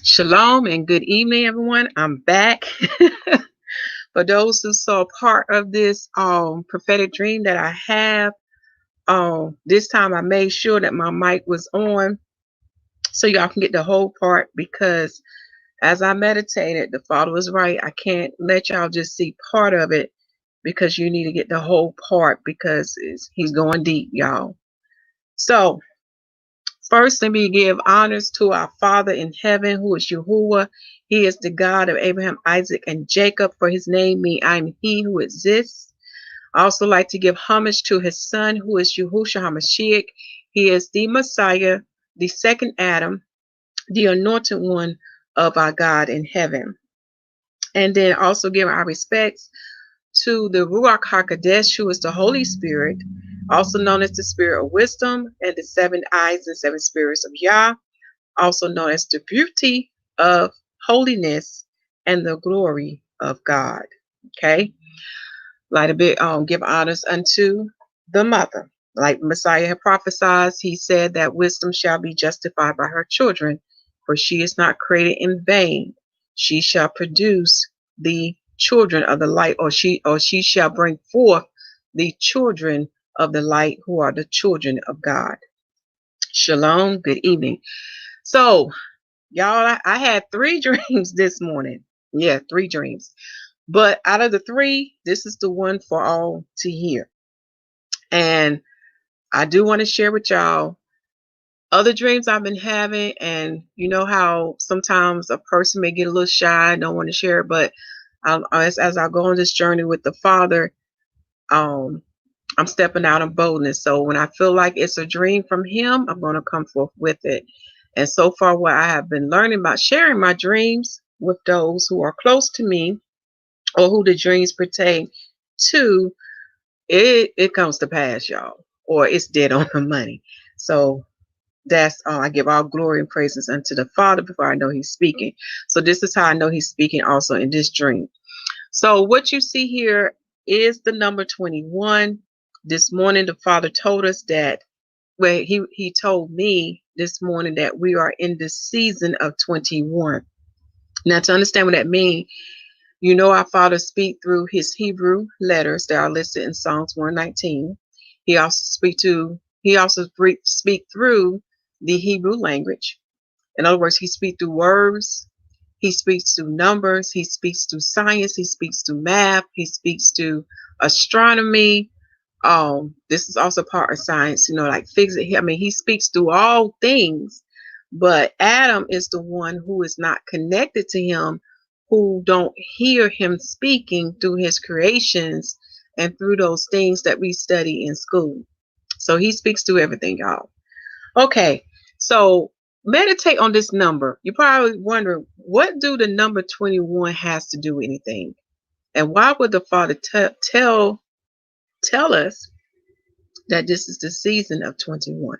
Shalom and good evening, everyone. I'm back. For those who saw part of this prophetic dream that I have, this time I made sure that my mic was on so y'all can get the whole part, because as I meditated, the Father was right. I can't let y'all just see part of it, because you need to get the whole part, because he's going deep, y'all. So first, let me give honors to our Father in heaven, who is Yahuwah. He is the God of Abraham, Isaac, and Jacob. For his name means I am he who exists. I also like to give homage to his son, who is Yahusha HaMashiach. He is the Messiah, the second Adam, the anointed one of our God in heaven. And then also give our respects to the Ruach HaKodesh, who is the Holy Spirit, also known as the Spirit of Wisdom, and the seven eyes and seven spirits of Yah, also known as the beauty of holiness and the glory of God. Okay, like a bit give honors unto the mother. Like Messiah had prophesied, he said that wisdom shall be justified by her children, for she is not created in vain. She shall produce the children of the light, or she shall bring forth the children of the light, who are the children of God. Shalom, good evening. So y'all, I had 3 dreams this morning. Yeah, 3 dreams. But out of the 3, this is the one for all to hear. And I do want to share with y'all other dreams I've been having. And you know how sometimes a person may get a little shy, don't want to share. But as I go on this journey with the Father, I'm stepping out in boldness. So when I feel like it's a dream from him, I'm going to come forth with it. And so far, what I have been learning about sharing my dreams with those who are close to me, or who the dreams pertain to, it comes to pass, y'all, or it's dead on the money. So that's I give all glory and praises unto the Father before I know he's speaking. So this is how I know he's speaking also in this dream. So what you see here is the number 21. This morning, the Father told us that, well, he told me this morning that we are in the season of 21. Now, to understand what that means, you know, our Father speak through his Hebrew letters that are listed in Psalms 119. He also speak through the Hebrew language. In other words, he speaks through words, he speaks through numbers, he speaks through science, he speaks through math, he speaks through astronomy. This is also part of science, you know, like physics. I mean, he speaks through all things, but Adam is the one who is not connected to him, who don't hear him speaking through his creations and through those things that we study in school. So he speaks through everything, y'all. Okay, so meditate on this number. You probably wonder, what do the number 21 has to do with anything? And why would the Father tell us that this is the season of 21?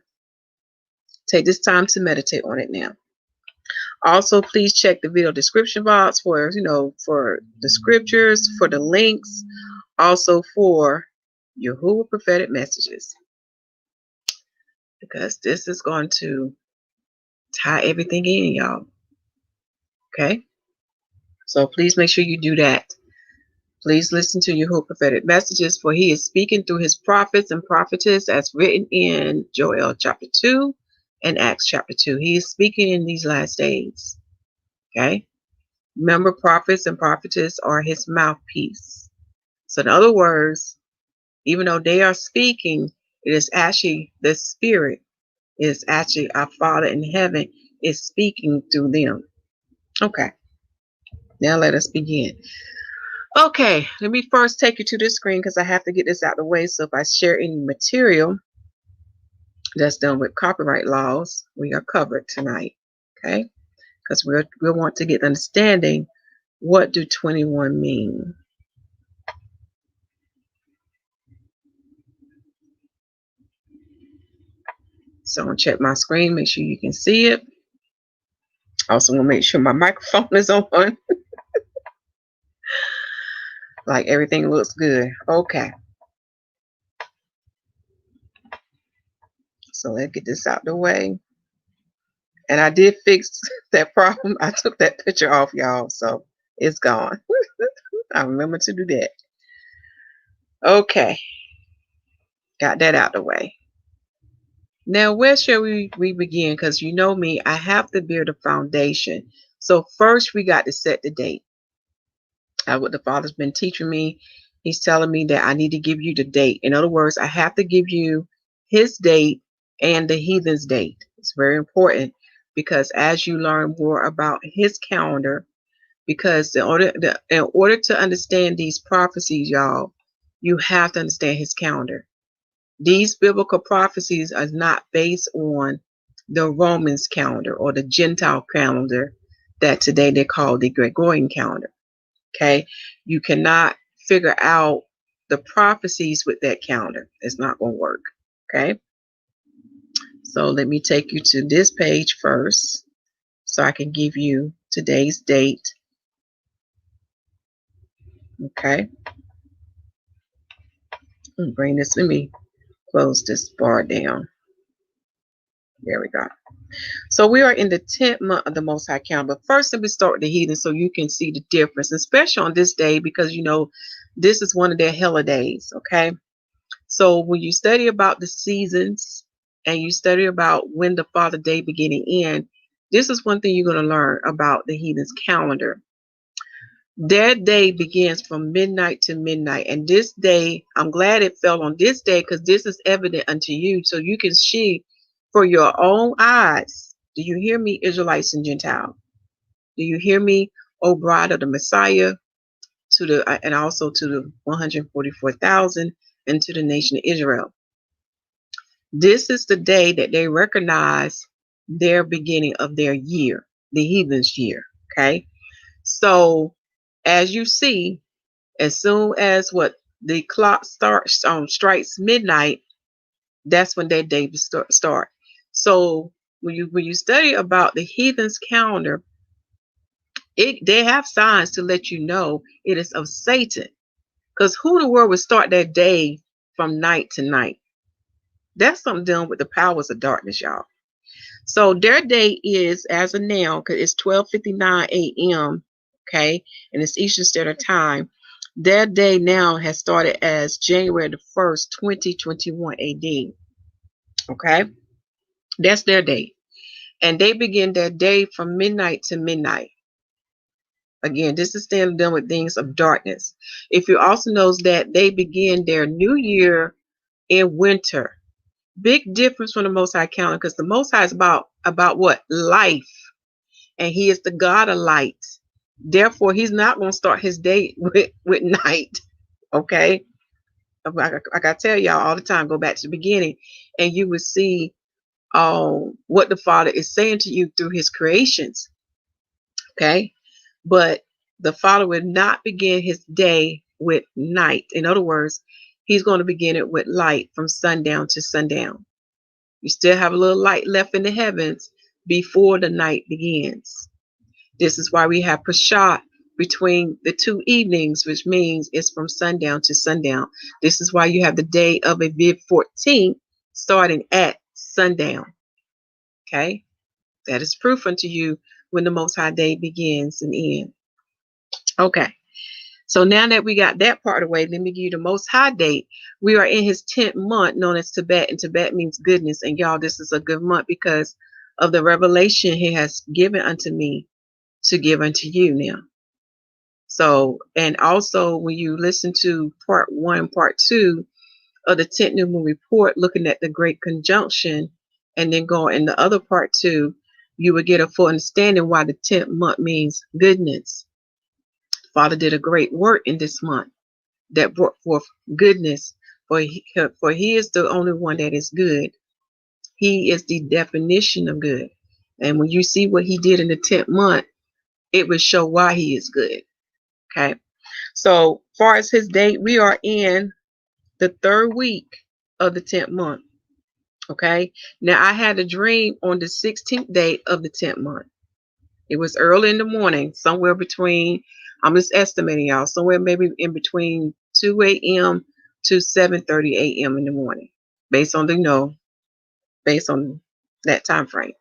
Take this time to meditate on it now. Also, please check the video description box for, for the scriptures, for the links, also for YAHUAH prophetic messages, because this is going to tie everything in, y'all. Okay? So please make sure you do that. Please listen to YAHUAH prophetic messages, for he is speaking through his prophets and prophetess, as written in Joel chapter 2 and Acts chapter 2. He is speaking in these last days. Okay? Remember, prophets and prophetess are his mouthpiece. So in other words, even though they are speaking, it is actually the Spirit, it is actually our Father in heaven is speaking through them. Okay. Now let us begin. Okay, let me first take you to this screen, because I have to get this out of the way. So if I share any material that's done with copyright laws, we are covered tonight. Okay, because we want to get understanding, what do 21 mean? So I'm gonna check my screen, make sure you can see it. Also, want to make sure my microphone is on. Like everything looks good. Okay. So let's get this out the way. And I did fix that problem. I took that picture off, y'all, so it's gone. I remember to do that. Okay, got that out the way. Now, where shall we begin? Because you know me, I have to build a foundation. So first, we got to set the date. What the Father's been teaching me, He's telling me that I need to give you the date. In other words, I have to give you His date and the heathen's date. It's very important because as you learn more about His calendar, because in order to understand these prophecies, y'all, you have to understand His calendar. These biblical prophecies are not based on the Romans calendar or the Gentile calendar that today they call the Gregorian calendar. Okay, you cannot figure out the prophecies with that calendar. It's not going to work. Okay, so let me take you to this page first so I can give you today's date. Okay, let me close this bar down. There we go. So we are in the 10th month of the Most High calendar. But first, let me start with the heathen so you can see the difference, especially on this day, because you know this is one of their holidays. Okay, so when you study about the seasons and you study about when the Father Day begin and end, this is one thing you're going to learn about the heathen's calendar. Their day begins from midnight to midnight. And this day, I'm glad it fell on this day because this is evident unto you. So you can see for your own eyes. Do you hear me, Israelites and Gentiles? Do you hear me, O bride of the Messiah, and also to the 144,000 and to the nation of Israel? This is the day that they recognize their beginning of their year, the heathen's year. Okay. So as you see, as soon as the clock strikes midnight, that's when their day start. So when you study about the heathen's calendar, they have signs to let you know it is of Satan. Because who in the world would start their day from night to night? That's something dealing with the powers of darkness, y'all. So their day is, as of now, because it's 12:59 a.m., okay, and it's Eastern Standard Time. Their day now has started as January the 1st, 2021 AD. Okay, that's their day. And they begin their day from midnight to midnight. Again, this is still done with things of darkness. If you also knows that they begin their new year in winter. Big difference from the Most High calendar, because the Most High is about what? Life. And He is the God of light. Therefore, He's not going to start His day with night. Okay? Like I tell y'all all the time, go back to the beginning, and you will see what the Father is saying to you through His creations. Okay? But the Father will not begin His day with night. In other words, He's going to begin it with light from sundown to sundown. You still have a little light left in the heavens before the night begins. This is why we have Peshat between the two evenings, which means it's from sundown to sundown. This is why you have the day of Aviv 14 starting at sundown. Okay? That is proof unto you when the Most High Day begins and ends. Okay. So now that we got that part away, let me give you the Most High date. We are in His 10th month, known as Tebet, and Tebet means goodness. And y'all, this is a good month because of the revelation He has given unto me to give unto you now. So, and also when you listen to part 1, part 2 of the 10th New Moon report, looking at the Great Conjunction, and then go in the other part 2, you will get a full understanding why the 10th month means goodness. Father did a great work in this month that brought forth goodness, for he is the only one that is good. He is the definition of good. And when you see what He did in the 10th month, it will show why He is good. Okay. So far as His date, we are in the 3rd week of the 10th month. Okay. Now I had a dream on the 16th date of the 10th month. It was early in the morning, somewhere between, I'm just estimating y'all, somewhere maybe in between 2 a.m. to 7:30 a.m. in the morning, based on that time frame.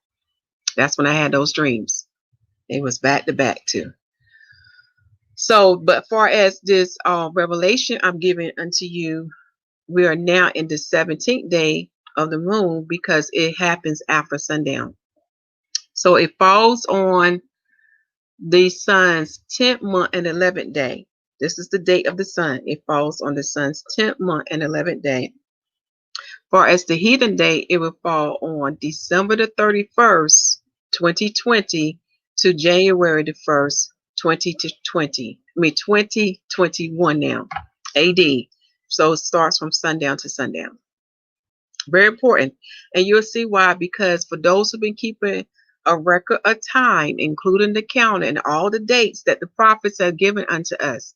That's when I had those dreams. It was back to back too. So, but far as this revelation I'm giving unto you, we are now in the 17th day of the moon because it happens after sundown. So it falls on the sun's 10th month and 11th day. This is the date of the sun. It falls on the sun's 10th month and 11th day. Far as the heathen day, it will fall on December the 31st, 2020 to January the 1st, 2021 now, AD. So it starts from sundown to sundown. Very important. And you'll see why, because for those who've been keeping a record of time, including the calendar and all the dates that the prophets have given unto us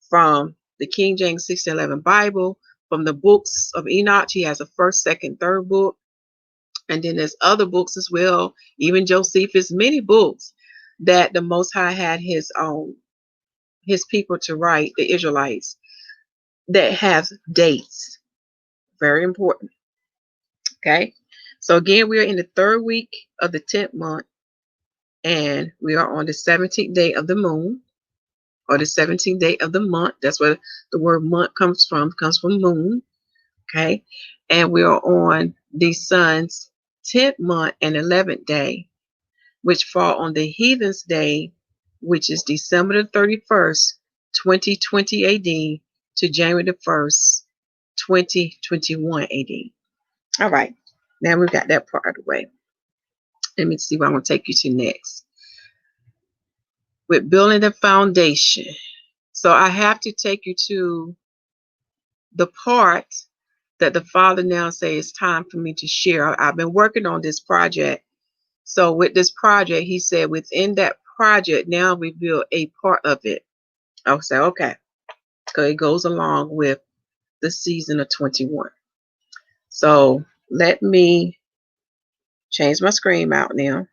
from the King James 1611 Bible, from the books of Enoch, he has a first, second, third book. And then there's other books as well, even Josephus, many books that the Most High had his people to write, the Israelites, that have dates. Very important. Okay. So again, we are in the third week of the 10th month, and we are on the 17th day of the moon, or the 17th day of the month. That's where the word month comes from moon. Okay. And we are on the sun's 10th month and 11th day, which fall on the heathen's day, which is December the 31st, 2020 AD to January the 1st, 2021 AD. All right. Now we've got that part of the way. Let me see what I'm going to take you to next. With building the foundation. So I have to take you to the part that the Father now says it's time for me to share. I've been working on this project. So with this project, he said within that project, now we build a part of it. I'll say, okay. So it goes along with the season of 21. So let me change my screen out now.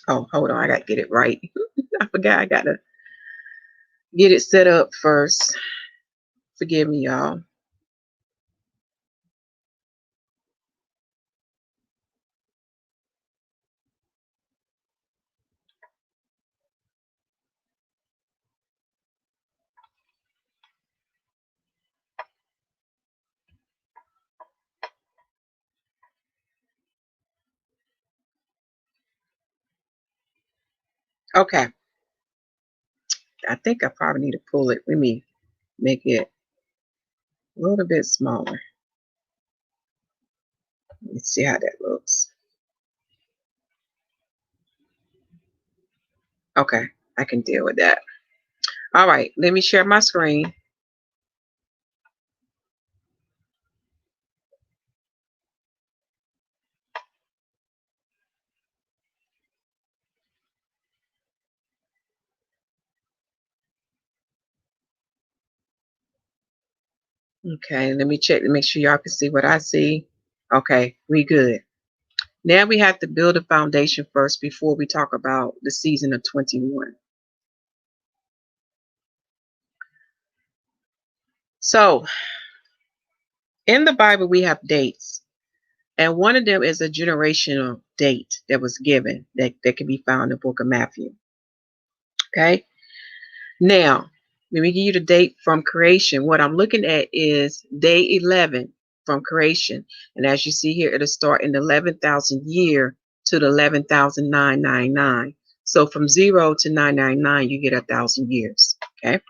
Oh, hold on. I got to get it right. I forgot I got to get it set up first. Forgive me, y'all. Okay. I think I probably need to pull it. Let me make it a little bit smaller. Let's see how that looks. Okay. I can deal with that. All right. Let me share my screen. Okay, let me check to make sure y'all can see what I see. Okay, we good. Now we have to build a foundation first before we talk about the season of 21. So in the Bible, we have dates, and one of them is a generational date that was given that can be found in the book of Matthew. Okay, now let me give you the date from creation. What I'm looking at is day 11 from creation. And as you see here, it'll start in the 11,000 year to the 11,999. So from 0 to 999, you get 1,000 years. Okay.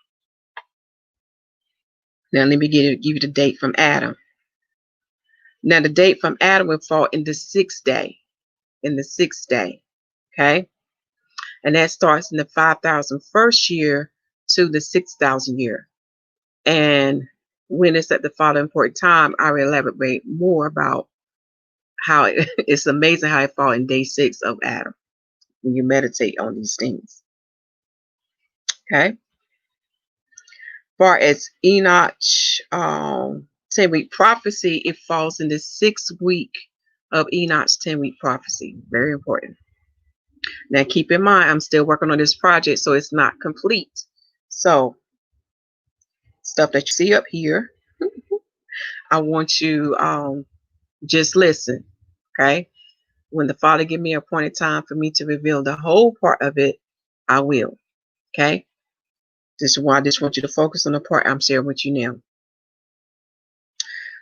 Now let me give you the date from Adam. Now the date from Adam will fall in the 6th day. In the 6th day. Okay. And that starts in the 5,001st year to the 6,000 year. And when it's at the following important time, I will elaborate more about how it's amazing how it falls in day 6 of Adam when you meditate on these things. Okay. Far as Enoch 10-week prophecy, it falls in the 6th week of Enoch's 10-week prophecy. Very important. Now keep in mind, I'm still working on this project, so it's not complete. So stuff that you see up here, I want you just listen. Okay. When the Father give me an appointed time for me to reveal the whole part of it, I will. Okay? This is why I just want you to focus on the part I'm sharing with you now.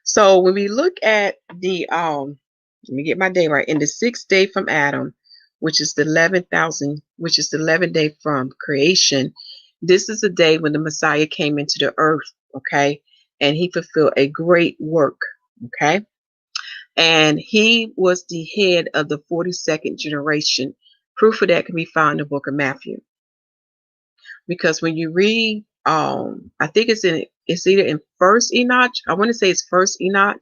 So when we look at the let me get my day right. In the 6th day from Adam, which is the 11,000, which is the 11th day from creation, this is the day when the Messiah came into the earth, okay? And he fulfilled a great work, okay? And he was the head of the 42nd generation. Proof of that can be found in the book of Matthew. Because when you read, I think it's either in First Enoch, I want to say it's First Enoch,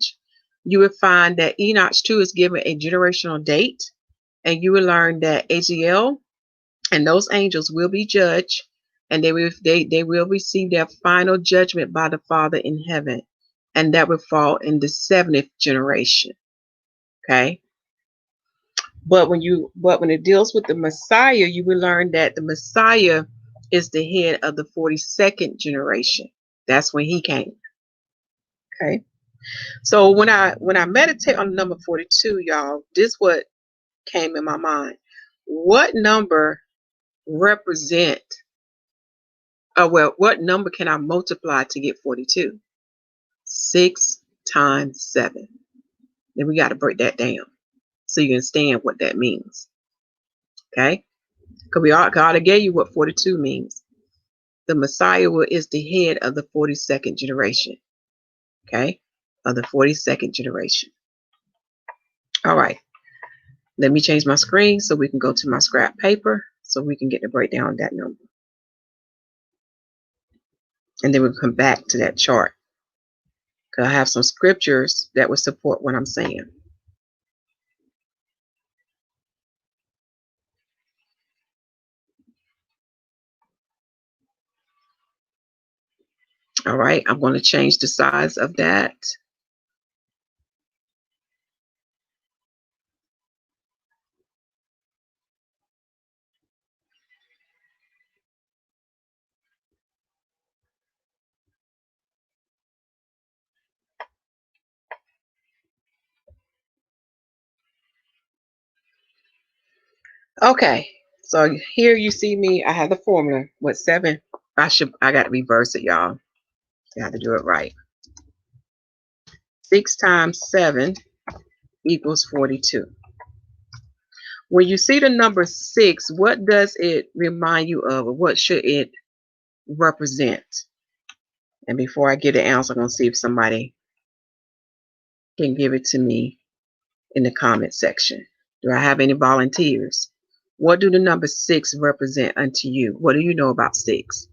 you would find that Enoch too is given a generational date, and you will learn that Aziel and those angels will be judged, and they will receive their final judgment by the Father in heaven, and that will fall in the 70th generation. Okay. But when it deals with the Messiah, you will learn that the Messiah is the head of the 42nd generation. That's when he came. Okay. So when I meditate on the number 42, y'all, this what came in my mind. What number represent what number can I multiply to get 42? 6 times 7. Then we got to break that down so you understand what that means. Okay? Because we God gave you what 42 means. The Messiah is the head of the 42nd generation. Okay? Of the 42nd generation. All right. Let me change my screen so we can go to my scrap paper so we can get the breakdown of that number. And then we'll come back to that chart. Because I have some scriptures that will support what I'm saying. All right. I'm going to change the size of that. Okay, so here you see me. I have the formula. What 7? I got to reverse it, y'all. I got to do it right. 6 times 7 equals 42. When you see the number 6, what does it remind you of, or what should it represent? And before I get an answer, I'm going to see if somebody can give it to me in the comment section. Do I have any volunteers? What do the number 6 represent unto you? What do you know about 6?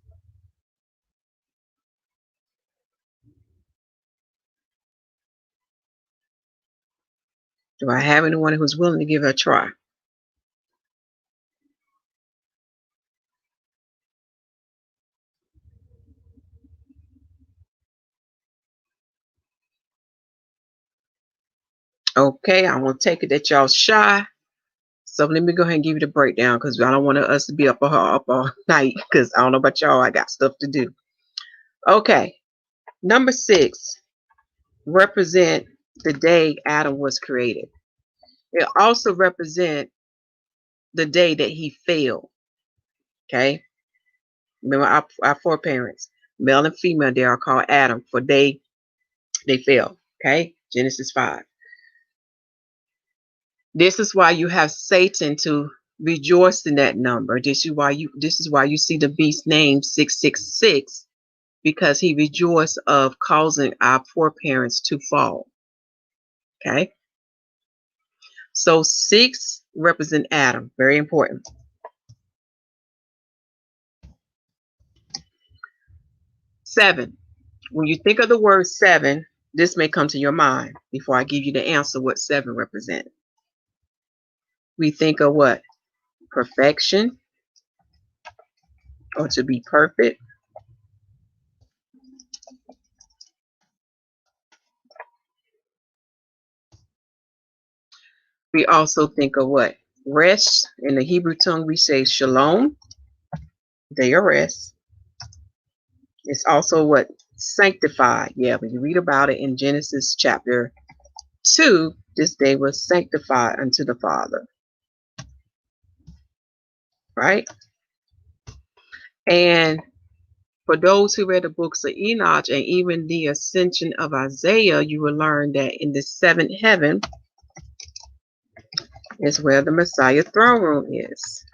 Do I have anyone who's willing to give it a try? Okay, I'm going to take it that y'all shy. So let me go ahead and give you the breakdown because I don't want us to be up all night because I don't know about y'all. I got stuff to do. Okay, number 6 represent the day Adam was created. It also represent the day that he fell. Okay, remember our foreparents, male and female, they are called Adam, for they fell. Okay, Genesis 5. This is why you have Satan to rejoice in that number. This is why you see the beast named 666, because he rejoiced of causing our foreparents to fall. Okay. So 6 represent Adam. Very important. 7. When you think of the word 7, this may come to your mind before I give you the answer what 7 represents. We think of what? Perfection, or to be perfect. We also think of what? Rest. In the Hebrew tongue, we say Shalum, day of rest. It's also what? Sanctified. Yeah, when you read about it in Genesis chapter 2, this day was sanctified unto the Father. Right? And for those who read the books of Enoch and even the ascension of Isaiah, you will learn that in the seventh heaven is where the Messiah throne room is.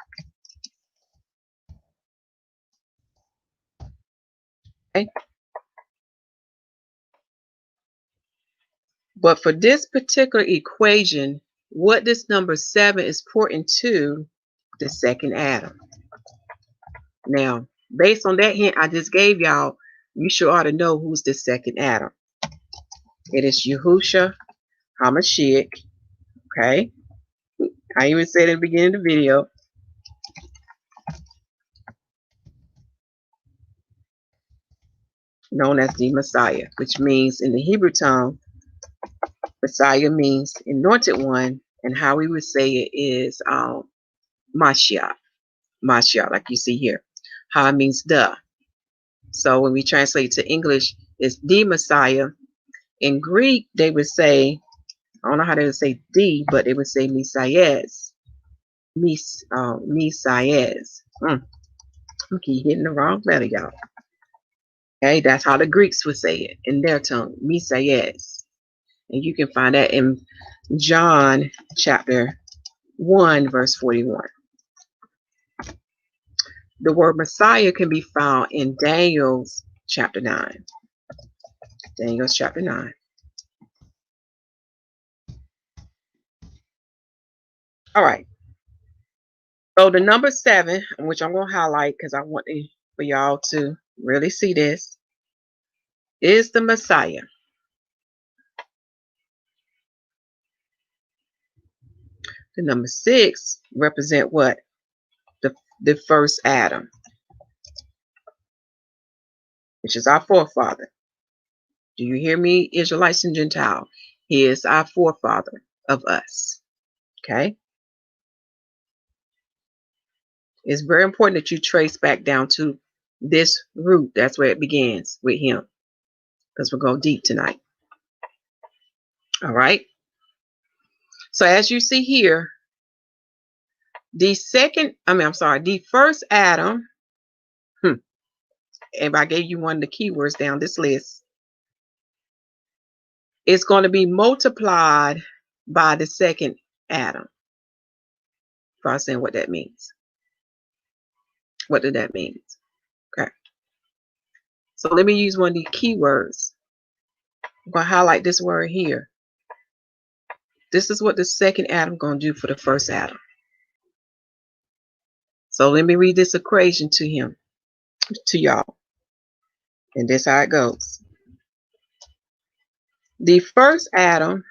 Okay? But for this particular equation, what this number 7 is pointing to, the second Adam. Now, based on that hint I just gave y'all, you sure ought to know who's the second Adam. It is Yahusha HaMashiach. Okay? I even said at the beginning of the video. Known as the Messiah, which means in the Hebrew tongue, Messiah means anointed one, and how we would say it is Mashiach. Mashiach, like you see here. Ha means the. So when we translate to English, it's the Messiah. In Greek, they would say, I don't know how they would say the, but they would say Messias. Messias. I keep hitting the wrong letter, y'all. Okay, that's how the Greeks would say it in their tongue, Messias. And you can find that in John chapter 1, verse 41. The word Messiah can be found in Daniel's chapter 9. Daniel's chapter 9. All right. So the number 7, which I'm going to highlight because I want for y'all to really see this, is the Messiah. The number 6 represent what? The first Adam, which is our forefather. Do you hear me, Israelites and Gentiles? He is our forefather of us. Okay? It's very important that you trace back down to this root. That's where it begins with him. Because we're going deep tonight. All right? So as you see here, the first Adam, if I gave you one of the keywords down this list, it's going to be multiplied by the second Adam. For us saying what that means. What did that mean? Okay. So let me use one of the keywords. I'm going to highlight this word here. This is what the second Adam going to do for the first Adam. So let me read this equation to y'all. And this is how it goes. The first Adam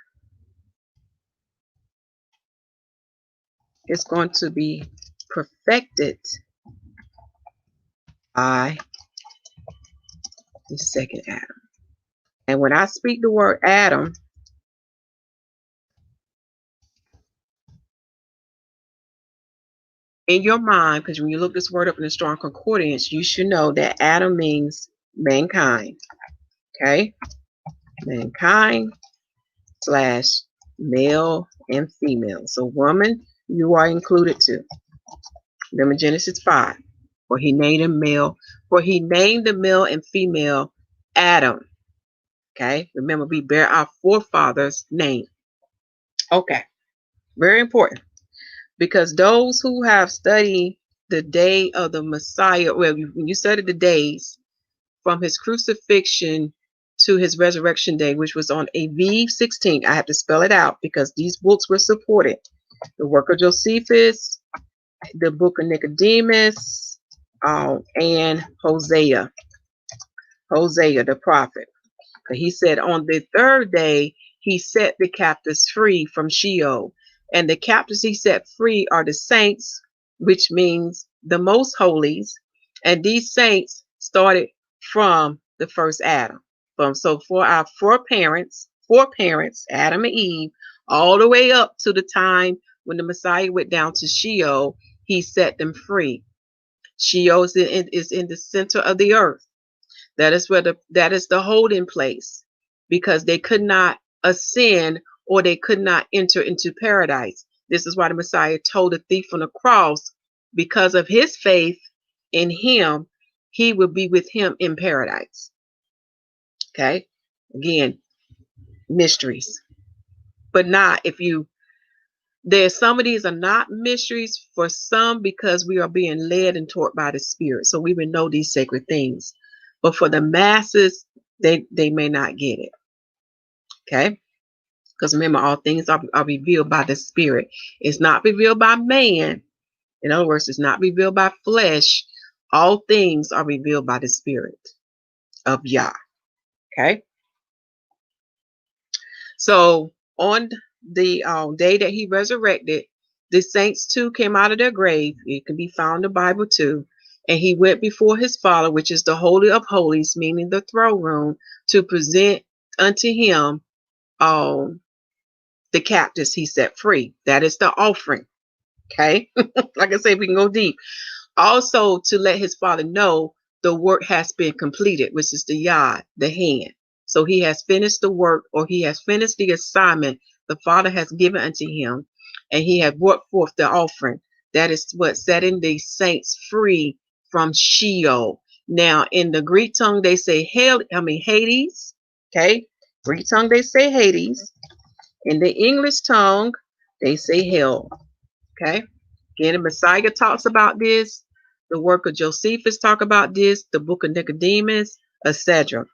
is going to be perfected by the second Adam. And when I speak the word Adam, in your mind, because when you look this word up in the Strong Concordance, you should know that Adam means mankind. Okay? Mankind / male and female. So woman, you are included too. Remember Genesis 5. For he named the male and female Adam. Okay? Remember, we bear our forefather's name. Okay. Very important. Because those who have studied the day of the Messiah, well, when you study the days from his crucifixion to his resurrection day, which was on Aviv 16. I have to spell it out because these books were supported. The work of Josephus, the book of Nicodemus, and Hosea the prophet. He said on the third day, he set the captives free from Sheol. And the captives he set free are the saints, which means the most holies. And these saints started from the first Adam. So for our four parents, Adam and Eve, all the way up to the time when the Messiah went down to Sheol, he set them free. Sheol is in the center of the earth. That is the holding place, because they could not ascend or they could not enter into paradise. This is why the Messiah told the thief on the cross, because of his faith in him, he will be with him in paradise. Okay? Again, mysteries. But not if you, there's some of these are not mysteries for some because we are being led and taught by the Spirit. So we would know these sacred things. But for the masses, they may not get it. Okay? Because remember, all things are revealed by the Spirit. It's not revealed by man. In other words, it's not revealed by flesh. All things are revealed by the Spirit of Yah. Okay? So on the day that he resurrected, the saints too came out of their grave. It can be found in the Bible too. And he went before his Father, which is the Holy of Holies, meaning the throne room, to present unto him the captives he set free. That is the offering. Okay? Like I said, we can go deep. Also to let his Father know the work has been completed, which is the yod, the hand. So he has finished the work, or he has finished the assignment the Father has given unto him, and he had brought forth the offering. That is what setting the saints free from Sheol. Now, in the Greek tongue, they say Hades. Okay, Greek tongue they say Hades. In the English tongue, they say hell. Okay. Again, the Messiah talks about this. The work of Josephus talk about this. The book of Nicodemus, etc.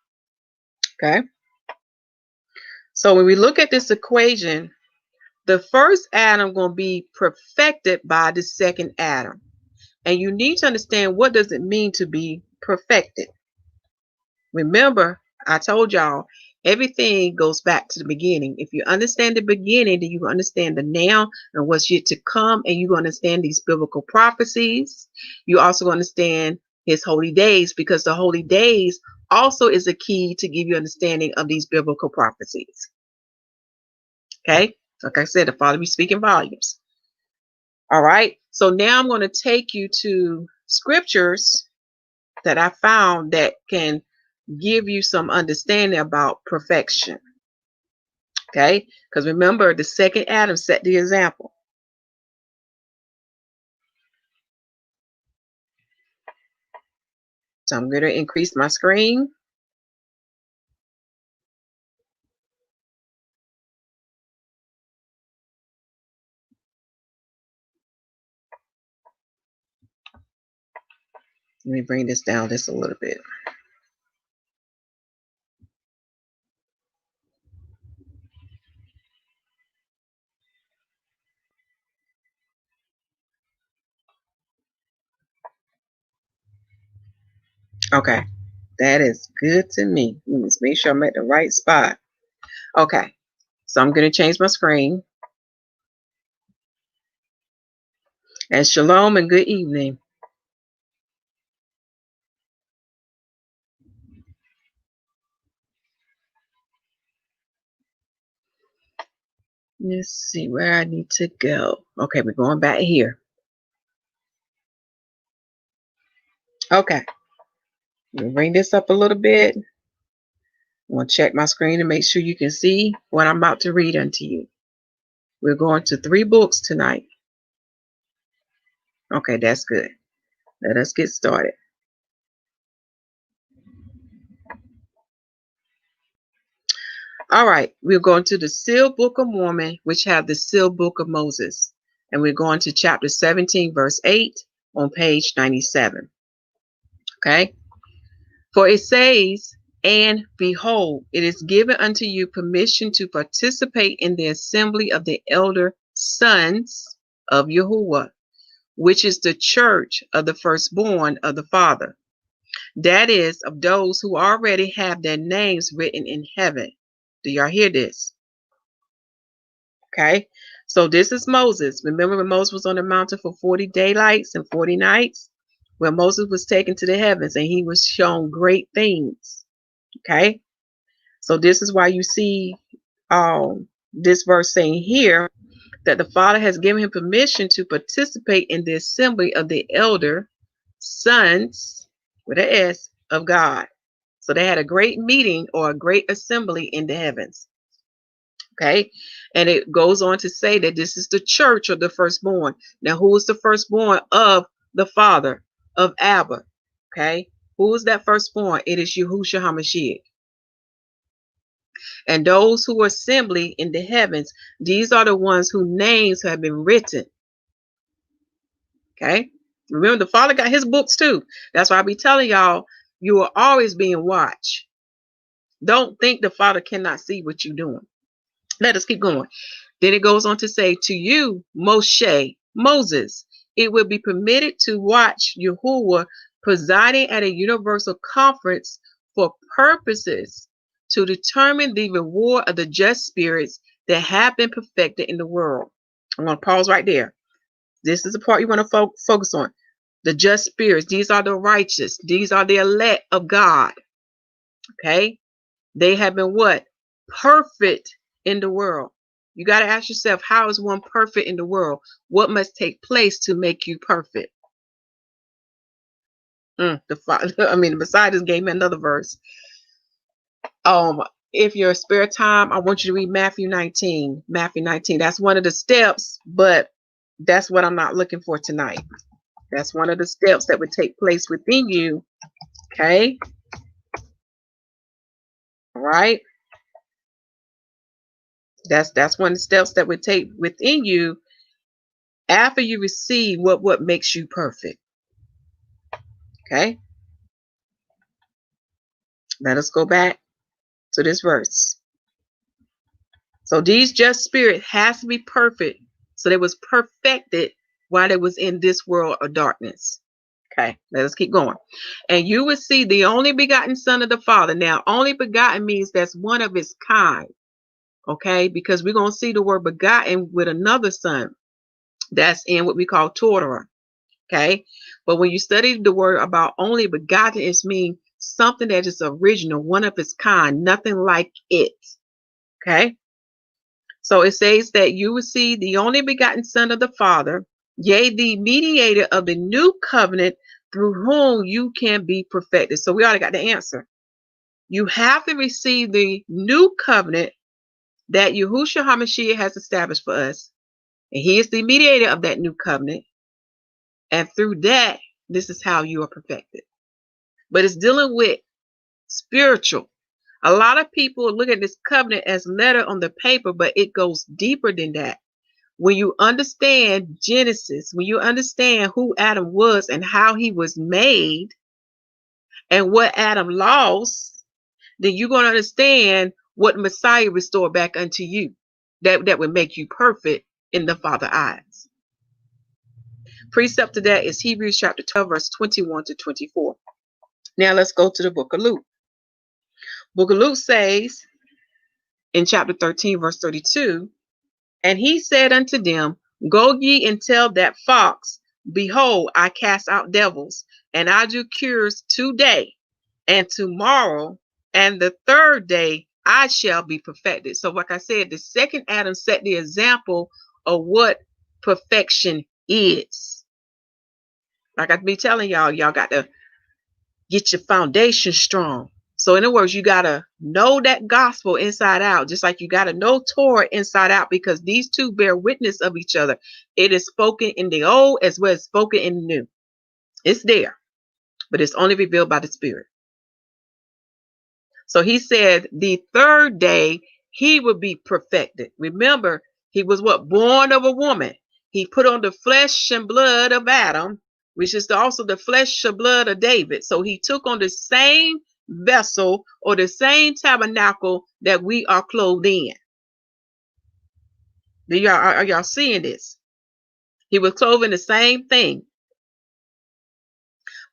Okay. So when we look at this equation, the first Adam going to be perfected by the second Adam. And you need to understand, what does it mean to be perfected? Remember, I told y'all, everything goes back to the beginning. If you understand the beginning, then you understand the now and what's yet to come, and you understand these biblical prophecies. You also understand his holy days, because the holy days also is a key to give you understanding of these biblical prophecies. Okay? Like I said, the Father be speaking volumes. All right. So now I'm going to take you to scriptures that I found that can give you some understanding about perfection. Okay? Because remember, the second Adam set the example. So I'm going to increase my screen. Let me bring this down just a little bit. Okay. That is good to me. Let's make sure I'm at the right spot. Okay. So I'm going to change my screen. And shalom and good evening. Let's see where I need to go. Okay, we're going back here. Okay. We'll bring this up a little bit. I'm going to check my screen to make sure you can see what I'm about to read unto you. We're going to 3 books tonight. Okay, that's good. Let us get started. All right, we're going to the Sealed Book of Mormon, which have the Sealed Book of Moses. And we're going to chapter 17, verse 8 on page 97. Okay? For it says, and behold, it is given unto you permission to participate in the assembly of the elder sons of Yahuwah, which is the church of the firstborn of the Father. That is, of those who already have their names written in heaven. Do y'all hear this? Okay. So this is Moses. Remember when Moses was on the mountain for 40 daylights and 40 nights? Where Moses was taken to the heavens and he was shown great things. Okay. So this is why you see this verse saying here that the Father has given him permission to participate in the assembly of the elder sons, with an S, of God. So they had a great meeting or a great assembly in the heavens. Okay. And it goes on to say that this is the church of the firstborn. Now, who is the firstborn of the father of Abba? Okay. Who is that firstborn? It is Yahusha HaMashiach. And those who are assembly in the heavens, these are the ones whose names have been written. Okay. Remember, the Father got his books too. That's why I be telling y'all, you are always being watched. Don't think the Father cannot see what you're doing. Let us keep going. Then it goes on to say, to you, Moshe, Moses, it will be permitted to watch Yahuwah presiding at a universal conference for purposes to determine the reward of the just spirits that have been perfected in the world. I'm going to pause right there. This is the part you want to focus on. The just spirits, these are the righteous. These are the elect of God. Okay? They have been what? Perfect in the world. You got to ask yourself, how is one perfect in the world? What must take place to make you perfect? The Messiah just gave me another verse. If you're spare time, I want you to read Matthew 19. Matthew 19. That's one of the steps, but that's what I'm not looking for tonight. That's one of the steps that would take place within you. Okay. All right. That's one of the steps that would take within you after you receive what makes you perfect. Okay. Let us go back to this verse. So these just spirit has to be perfect. So they was perfected while they was in this world of darkness. Okay, let us keep going. And you will see the only begotten Son of the Father. Now, only begotten means that's one of its kind. Okay, because we're going to see the word begotten with another son. That's in what we call Torah. Okay, but when you study the word about only begotten, it means something that is original, one of its kind, nothing like it. Okay, so it says that you will see the only begotten Son of the Father, yea, the mediator of the new covenant through whom you can be perfected. So we already got the answer. You have to receive the new covenant that Yahusha HaMashiach has established for us. And he is the mediator of that new covenant. And through that, this is how you are perfected. But it's dealing with spiritual. A lot of people look at this covenant as letter on the paper, but it goes deeper than that. When you understand Genesis, when you understand who Adam was and how he was made and what Adam lost, then you're going to understand what Messiah restored back unto you. That would make you perfect in the Father's eyes. Precept to that is Hebrews chapter 12, verse 21 to 24. Now let's go to the book of Luke. Book of Luke says in chapter 13, verse 32, and he said unto them, go ye and tell that fox, behold, I cast out devils, and I do cures today, and tomorrow, and the third day I shall be perfected. So like I said, the second Adam set the example of what perfection is. Like I be telling y'all got to get your foundation strong. So in other words, you got to know that gospel inside out, just like you got to know Torah inside out, because these two bear witness of each other. It is spoken in the old as well as spoken in the new. It's there, but it's only revealed by the Spirit. So he said the third day he would be perfected. Remember, he was what? Born of a woman. He put on the flesh and blood of Adam, which is also the flesh and blood of David. So he took on the same vessel or the same tabernacle that we are clothed in. Are y'all seeing this? He was clothed in the same thing.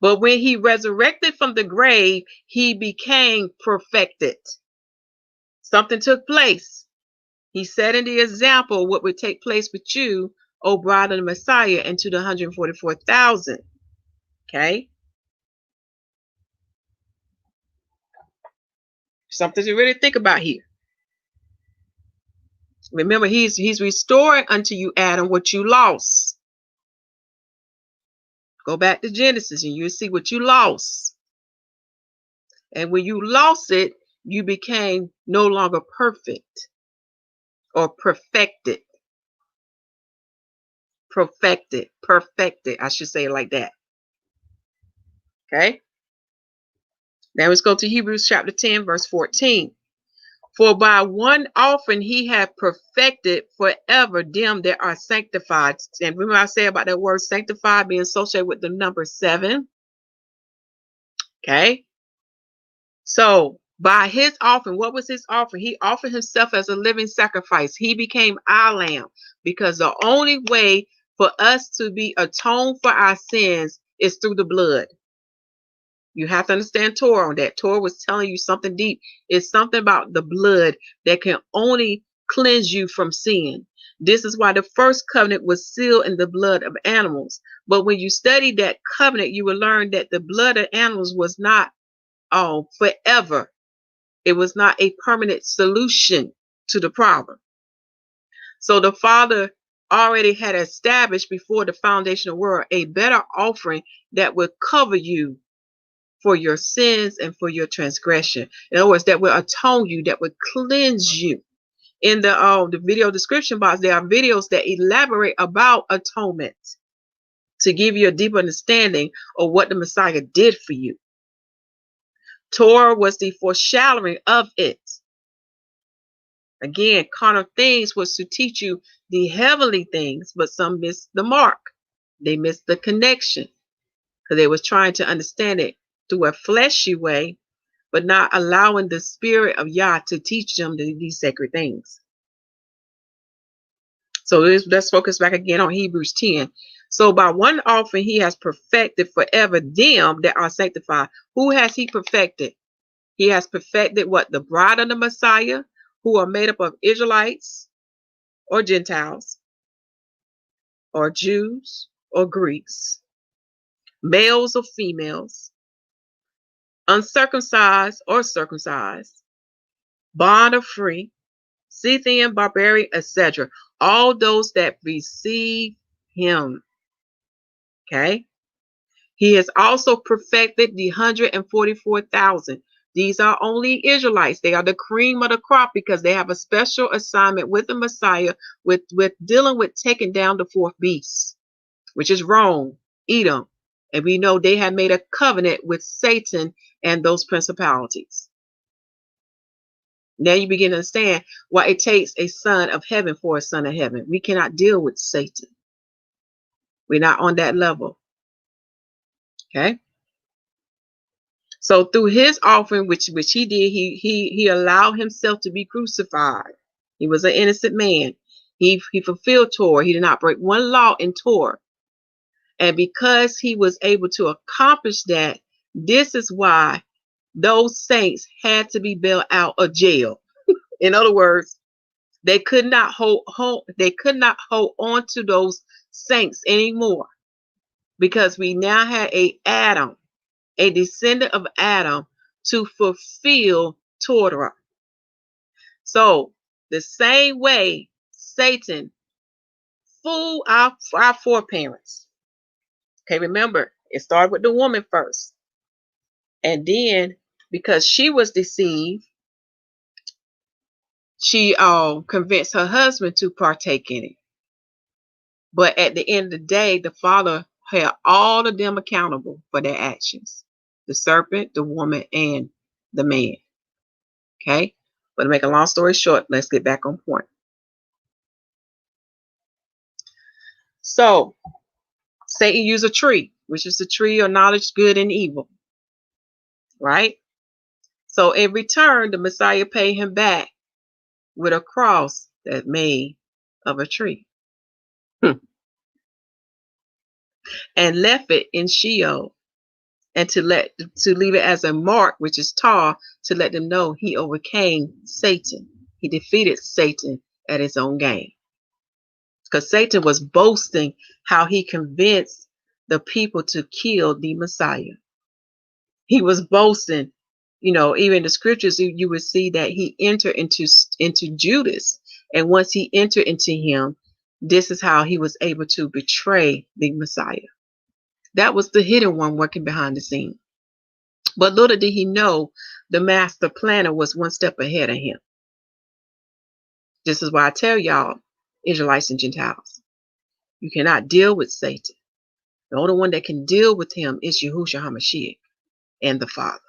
But when he resurrected from the grave, he became perfected. Something took place. He set in the example what would take place with you, O bride of the Messiah, and to the 144,000. Okay? Something to really think about here. Remember, he's restoring unto you, Adam, what you lost. Go back to Genesis and you'll see what you lost. And when you lost it, you became no longer perfect. or perfected. Perfected. I should say it like that. Okay. Now let's go to Hebrews chapter 10, verse 14. For by one offering he hath perfected forever them that are sanctified. And remember I said about that word sanctified being associated with the number 7. Okay. So by his offering, what was his offering? He offered himself as a living sacrifice. He became our lamb, because the only way for us to be atoned for our sins is through the blood. You have to understand Torah on that. Torah was telling you something deep. It's something about the blood that can only cleanse you from sin. This is why the first covenant was sealed in the blood of animals. But when you study that covenant, you will learn that the blood of animals was not forever. It was not a permanent solution to the problem. So the Father already had established before the foundation of the world a better offering that would cover you for your sins and for your transgression. In other words, that will atone you, that will cleanse you. In the video description box, there are videos that elaborate about atonement to give you a deeper understanding of what the Messiah did for you. Torah was the foreshadowing of it. Again, carnal things was to teach you the heavenly things, but some missed the mark. They missed the connection because they was trying to understand it through a fleshy way, but not allowing the spirit of Yah to teach them these sacred things. So let's focus back again on Hebrews 10. So by one offering he has perfected forever them that are sanctified. Who has he perfected? He has perfected what? The bride of the Messiah, who are made up of Israelites or Gentiles or Jews or Greeks, males or females, uncircumcised or circumcised, bond or free, Scythian, barbarian, etc. All those that receive him. Okay. He has also perfected the 144,000. These are only Israelites. They are the cream of the crop because they have a special assignment with the Messiah with dealing with taking down the fourth beast, which is Rome, Edom. And we know they have made a covenant with Satan and those principalities. Now you begin to understand why it takes a son of heaven for a son of heaven. We cannot deal with Satan. We're not on that level. Okay. So through his offering, which he did, he allowed himself to be crucified. He was an innocent man. He fulfilled Torah. He did not break one law in Torah. And because he was able to accomplish that, this is why those saints had to be bailed out of jail. In other words, they could not hold on to those saints anymore, because we now had a descendant of Adam, to fulfill Torah. So the same way Satan fooled our foreparents. Okay, remember, it started with the woman first. And then because she was deceived, she convinced her husband to partake in it. But at the end of the day, the Father held all of them accountable for their actions. The serpent, the woman, and the man. Okay? But to make a long story short, let's get back on point. So, Satan used a tree, which is the tree of knowledge, good and evil. Right? So in return, the Messiah paid him back with a cross that's made of a tree. And left it in Sheol, and to leave it as a mark, which is tar, to let them know he overcame Satan. He defeated Satan at his own game. Because Satan was boasting how he convinced the people to kill the Messiah. He was boasting, even in the scriptures, you would see that he entered into Judas. And once he entered into him, this is how he was able to betray the Messiah. That was the hidden one working behind the scene. But little did he know the master planner was one step ahead of him. This is why I tell y'all, Israelites and Gentiles, you cannot deal with Satan. The only one that can deal with him is Yahusha HaMashiach and the Father.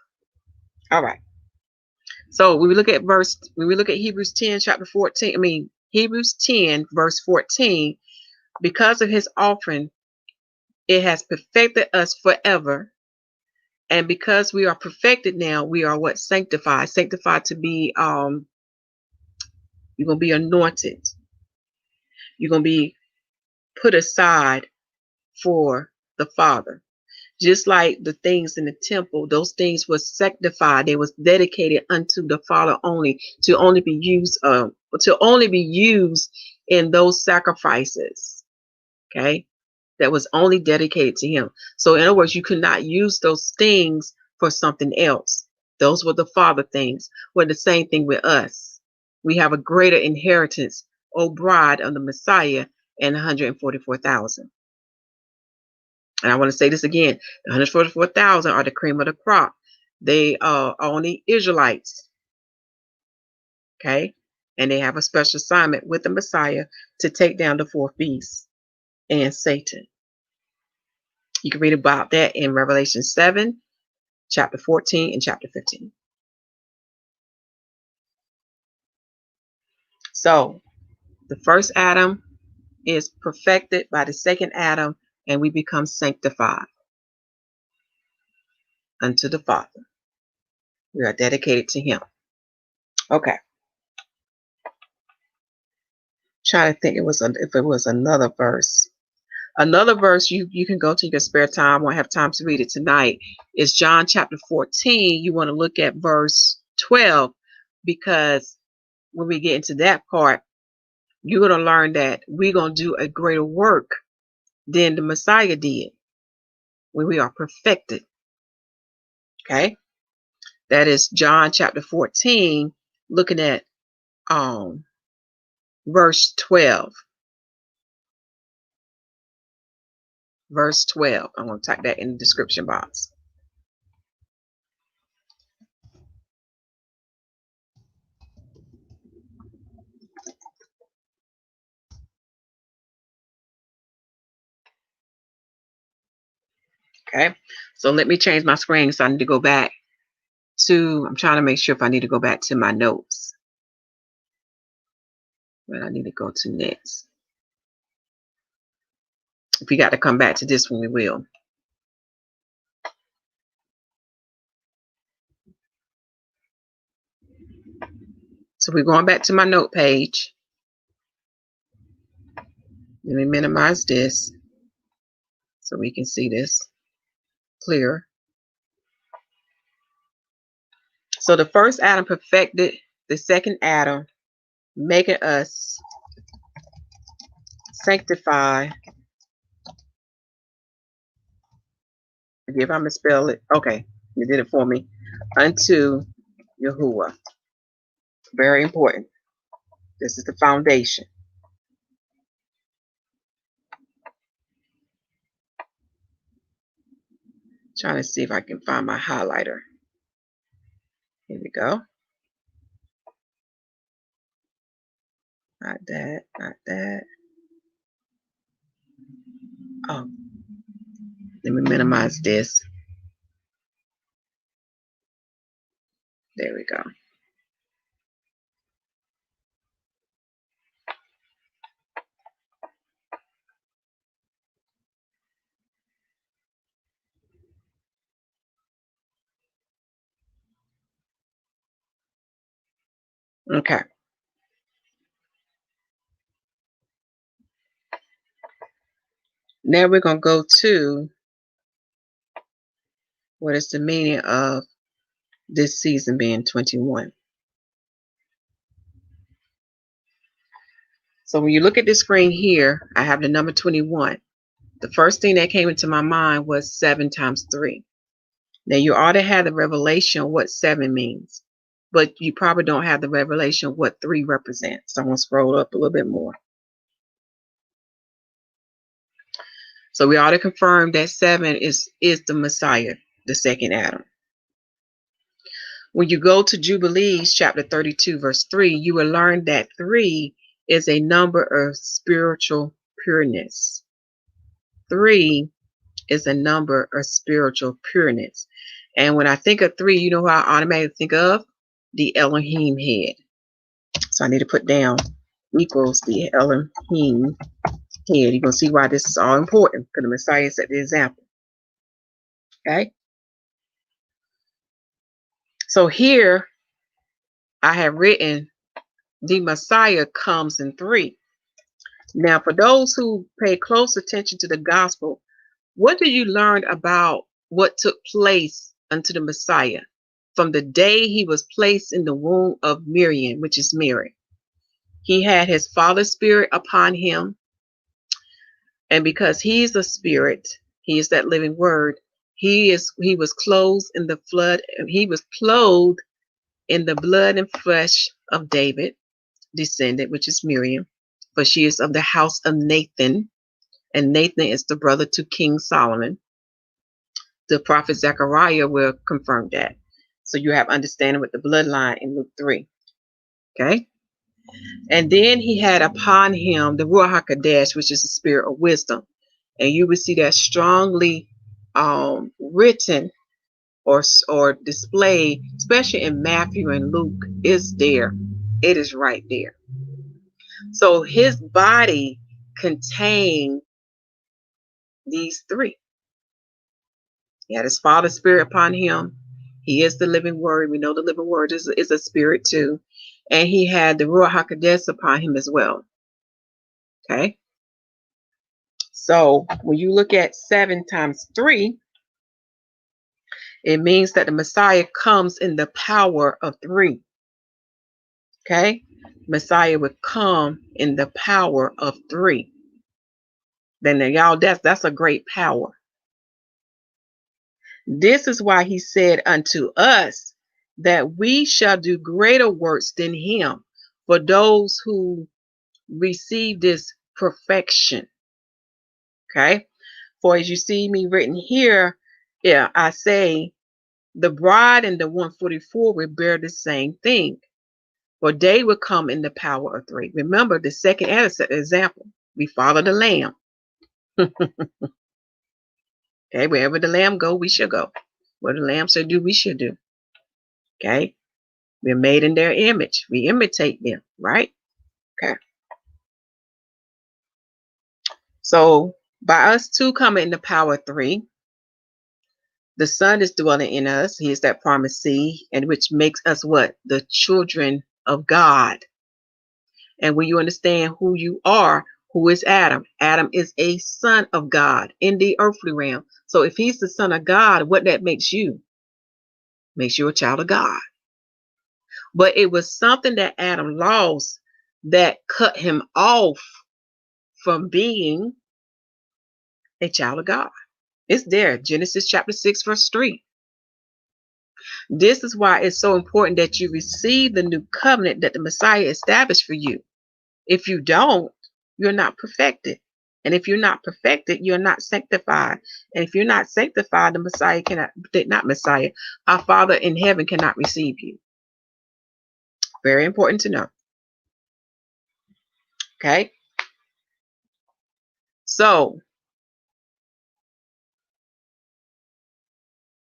All right. So when we look at Hebrews 10, chapter 14, Hebrews 10, verse 14, because of his offering, it has perfected us forever. And because we are perfected now, we are what? Sanctified. Sanctified to be, you're going to be anointed. You're going to be put aside for the Father. Just like the things in the temple, those things were sanctified. They was dedicated unto the Father only, to only be used in those sacrifices. Okay, that was only dedicated to Him. So, in other words, you could not use those things for something else. Those were the Father things. Well, the same thing with us. We have a greater inheritance, O bride of the Messiah, and 144,000. And I want to say this again, the 144,000 are the cream of the crop. They are only Israelites. Okay? And they have a special assignment with the Messiah to take down the fourth beast and Satan. You can read about that in Revelation 7, chapter 14, and chapter 15. So, the first Adam is perfected by the second Adam, and we become sanctified unto the Father. We are dedicated to Him. Okay. Trying to think if it was another verse. Another verse you can go to your spare time. I won't have time to read it tonight. It's John chapter 14. You want to look at verse 12, because when we get into that part, you're going to learn that we're going to do a greater work than the Messiah did when we are perfected. Okay? That is John chapter 14, looking at verse 12. Verse 12. I'm going to type that in the description box. Okay, so let me change my screen. So I need to go back to, I'm trying to make sure if I need to go back to my notes. Where I need to go to next. If we got to come back to this one, we will. So we're going back to my note page. Let me minimize this so we can see this clear. So the first Adam perfected the second Adam, making us sanctify. If I'm gonna spell it, okay, you did it for me. Unto Yahuwah. Very important. This is the foundation. Trying to see if I can find my highlighter. Here we go. Not that, not that. Oh, let me minimize this. There we go. Okay. Now we're going to go to what is the meaning of this season being 21. So when you look at this screen here, I have the number 21. The first thing that came into my mind was 7 times 3. Now you ought to have the revelation of what 7 means, but you probably don't have the revelation of what 3 represents. So I'm going to scroll up a little bit more. So we ought to confirm that 7 is the Messiah, the second Adam. When you go to Jubilees chapter 32 verse 3, you will learn that 3 is a number of spiritual pureness. 3 is a number of spiritual pureness. And when I think of 3, you know who I automatically think of? The Elohim head. So I need to put down equals the Elohim head. You're going to see why this is all important, because the Messiah set the example. Okay? So here I have written the Messiah comes in 3. Now, for those who pay close attention to the gospel, what do you learn about what took place unto the Messiah from the day he was placed in the womb of Miriam, which is Mary? He had his Father's Spirit upon him. And because he's a spirit, he is that living word. He was clothed in the flood. He was clothed in the blood and flesh of David, descendant, which is Miriam, for she is of the house of Nathan, and Nathan is the brother to King Solomon. The prophet Zechariah will confirm that. So you have understanding with the bloodline in Luke 3. Okay. And then he had upon him the YAHUAH Calendar, which is the spirit of wisdom. And you will see that strongly written or displayed, especially in Matthew and Luke, is there. It is right there. So his body contained these 3. He had his Father's Spirit upon him. He is the living word. We know the living word is a spirit too. And he had the YAHUAH Calendar upon him as well. Okay. So when you look at 7 times 3, it means that the Messiah comes in the power of 3. Okay. Messiah would come in the power of 3. Then y'all, that's a great power. This is why he said unto us that we shall do greater works than him, for those who receive this perfection. Okay. For as you see me written here, yeah, I say the bride and the 144 will bear the same thing. For they will come in the power of 3. Remember, the second example. We follow the Lamb. Okay, wherever the Lamb go, we shall go. What the Lamb shall do, we shall do. Okay, we're made in their image. We imitate them, right? Okay. So by us two coming in the power of 3, the Son is dwelling in us. He is that promised seed, and which makes us what? The children of God. And when you understand who you are, who is Adam? Adam is a son of God in the earthly realm. So if he's the son of God, what that makes you? Makes you a child of God. But it was something that Adam lost that cut him off from being a child of God. It's there, Genesis chapter 6, verse 3. This is why it's so important that you receive the new covenant that the Messiah established for you. If you don't, you're not perfected. And if you're not perfected, you're not sanctified. And if you're not sanctified, the Messiah our Father in heaven cannot receive you. Very important to know. Okay. So,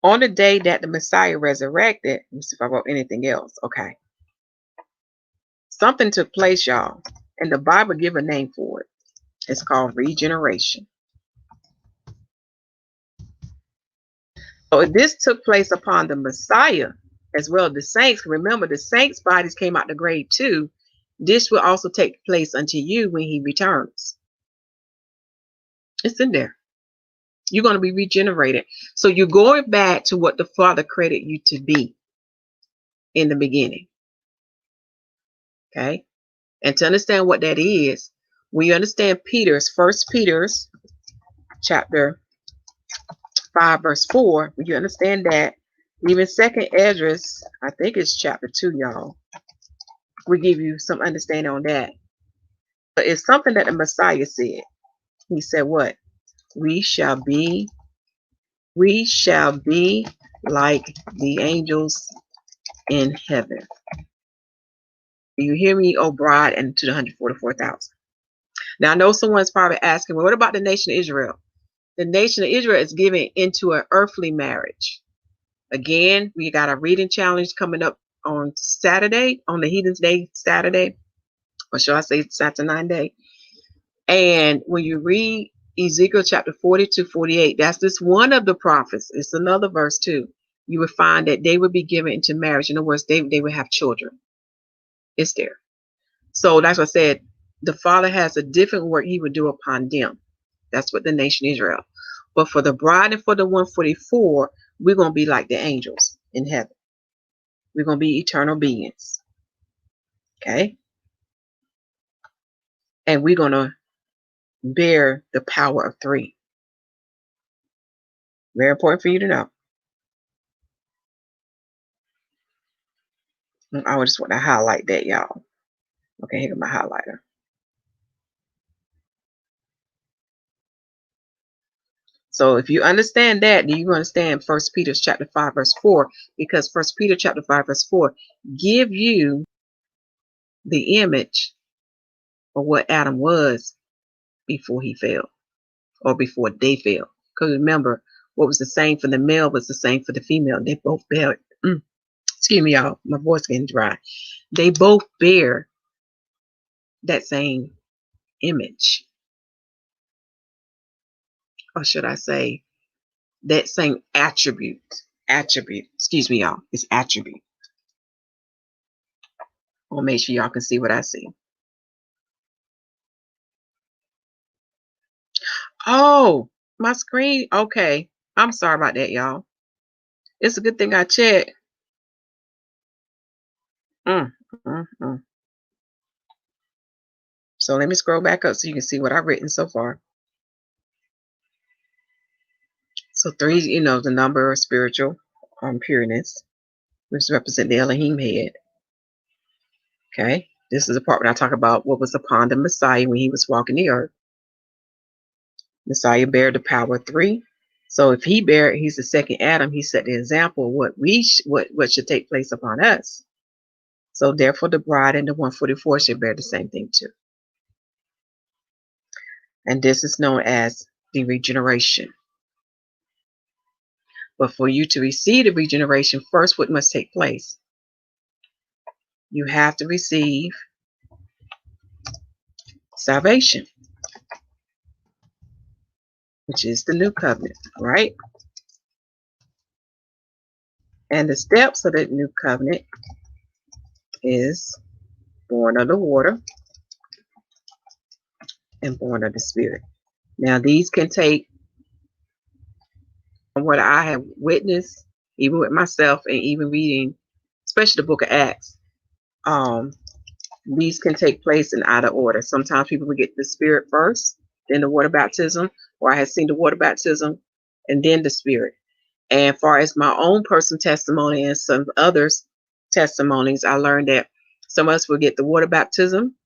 on the day that the Messiah resurrected, let me see if I wrote anything else. Okay. Something took place, y'all. And the Bible give a name for it. It's called regeneration. So this took place upon the Messiah as well. The saints, remember the saints' bodies came out the grave too. This will also take place unto you when he returns. It's in there. You're going to be regenerated. So you're going back to what the Father created you to be in the beginning. Okay. And to understand what that is, when you understand First Peter's chapter 5, verse 4, when you understand that, even Second Esdras, I think it's chapter 2, y'all, we give you some understanding on that. But it's something that the Messiah said. He said what? We shall be like the angels in heaven. Do you hear me, O bride, and to the 144,000? Now, I know someone's probably asking, well, what about the nation of Israel? The nation of Israel is given into an earthly marriage. Again, we got a reading challenge coming up on Saturday, on the Heathen's Day, Saturday, or shall I say Saturday Day. And when you read Ezekiel chapter 40-48, that's just one of the prophets. It's another verse too. You would find that they would be given into marriage. In other words, they would have children. It's there. So that's what I said. The Father has a different work he would do upon them. That's what the nation Israel. But for the bride and for the 144, we're going to be like the angels in heaven. We're going to be eternal beings. Okay? And we're going to bear the power of 3. Very important for you to know. I just want to highlight that, y'all. Okay, here my highlighter. So if you understand that, then you understand 1 Peter chapter 5, verse 4, because 1 Peter chapter 5, verse 4 give you the image of what Adam was before he fell, or before they fell. Because remember, what was the same for the male was the same for the female. They both bear, excuse me, y'all, my voice getting dry. They both bear that same image. Or should I say, that same attribute. Excuse me, y'all. It's attribute. I'll make sure y'all can see what I see. Oh, my screen. Okay. I'm sorry about that, y'all. It's a good thing I checked. So let me scroll back up so you can see what I've written so far. So 3, you know, the number of spiritual pureness, which represent the Elohim head. Okay. This is the part when I talk about what was upon the Messiah when he was walking the earth. Messiah bare the power of 3. So if he's the second Adam, he set the example of what should take place upon us. So therefore the bride and the 144 should bear the same thing too. And this is known as the regeneration. But for you to receive the regeneration, first what must take place? You have to receive salvation, which is the new covenant, right? And the steps of the new covenant is born of the water and born of the Spirit. Now these can take, from what I have witnessed, even with myself and even reading, especially the book of Acts, these can take place in either order. Sometimes people will get the Spirit first, then the water baptism, or I have seen the water baptism and then the Spirit. And as far as my own personal testimony and some others' testimonies, I learned that some of us will get the water baptism,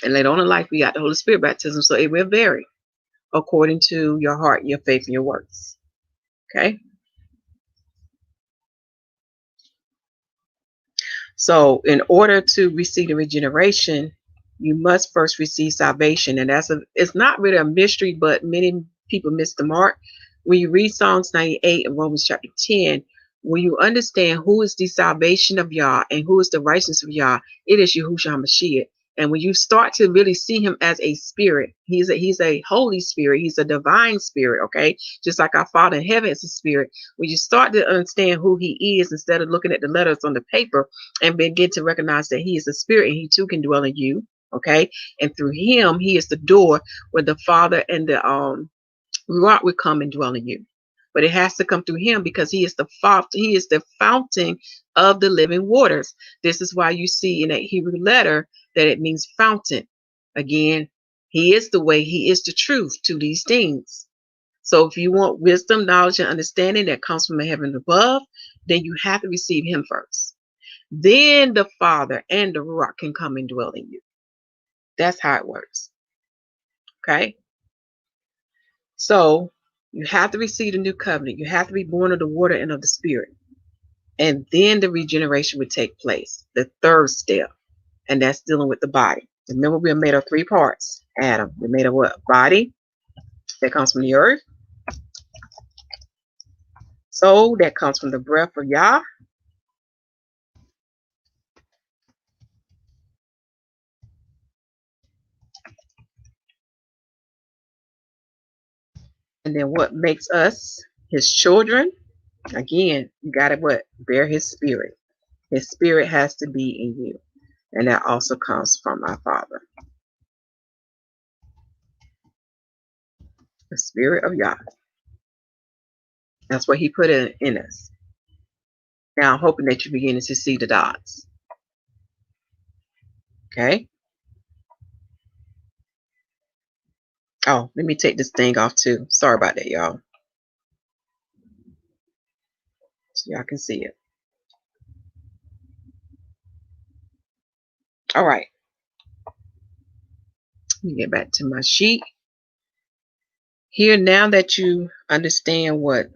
and later on in life we got the Holy Spirit baptism. So it will vary according to your heart, your faith, and your works. Okay. So in order to receive the regeneration, you must first receive salvation. And it's not really a mystery, but many people miss the mark. When you read Psalms 98 and Romans chapter 10, when you understand who is the salvation of Yah and who is the righteousness of Yah, it is Yahusha HaMashiach. And when you start to really see him as a spirit, he's a holy spirit, he's a divine spirit, okay? Just like our Father in heaven is a spirit. When you start to understand who he is, instead of looking at the letters on the paper, and begin to recognize that he is a spirit and he too can dwell in you, okay? And through him, he is the door where the Father and the Ruach will come and dwell in you. But it has to come through him because he is the Father, he is the fountain of the living waters. This is why you see in that Hebrew letter that it means fountain. Again, he is the way, he is the truth to these things. So if you want wisdom, knowledge, and understanding that comes from the heaven above, then you have to receive him first. Then the Father and the Ruach can come and dwell in you. That's how it works. Okay? So you have to receive the new covenant. You have to be born of the water and of the Spirit. And then the regeneration would take place, the third step, and that's dealing with the body. Remember, we are made of three parts. Adam, we're made of what? Body, that comes from the earth. Soul, that comes from the breath of Yah. And then what makes us his children? Again, you got to what? Bear his spirit. His spirit has to be in you. And that also comes from our Father. The spirit of Yah. That's what he put in us. Now, I'm hoping that you're beginning to see the dots. Okay? Oh, let me take this thing off too. Sorry about that, y'all. So y'all can see it. All right. Let me get back to my sheet. Here, now that you understand what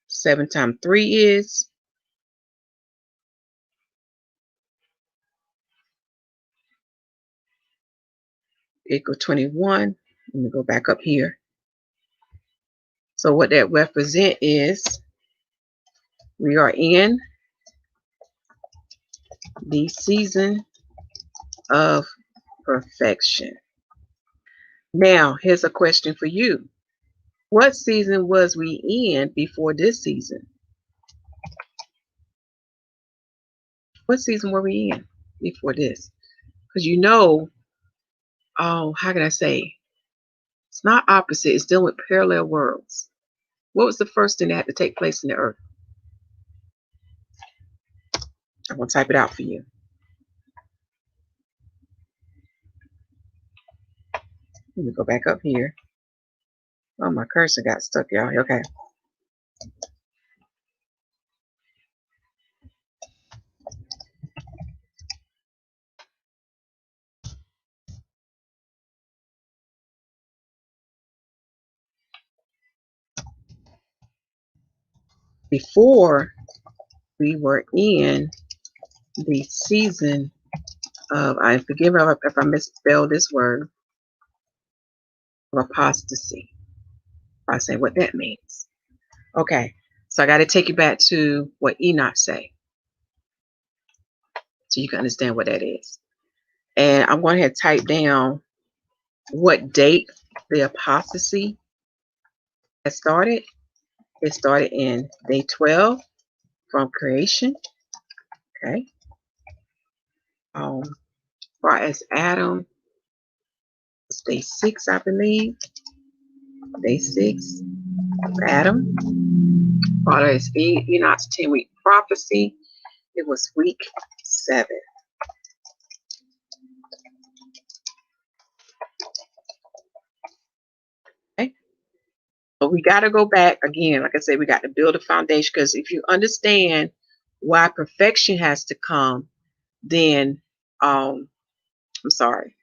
7 times 3 is, equal 21. Let me go back up here. So what that represents is we are in the season of perfection. Now, here's a question for you. What season was we in before this season? What season were we in before this? Because you know, oh, how can I say? It's not opposite. It's dealing with parallel worlds. What was the first thing that had to take place in the earth? I'm going to type it out for you. Let me go back up here. Oh, my cursor got stuck, y'all. Okay. Before we were in the season of, I forgive me if I misspell this word, of apostasy. I say what that means. Okay, so I got to take you back to what Enoch say, so you can understand what that is. And I'm going to type down what date the apostasy has started. It started in day 12 from creation. Okay. As far as Adam, it's day 6, I believe. Day 6 of Adam. As far as Enoch's 10-week prophecy, it was week 7. Okay. But we got to go back again. Like I said, we got to build a foundation, because if you understand why perfection has to come, then I'm sorry.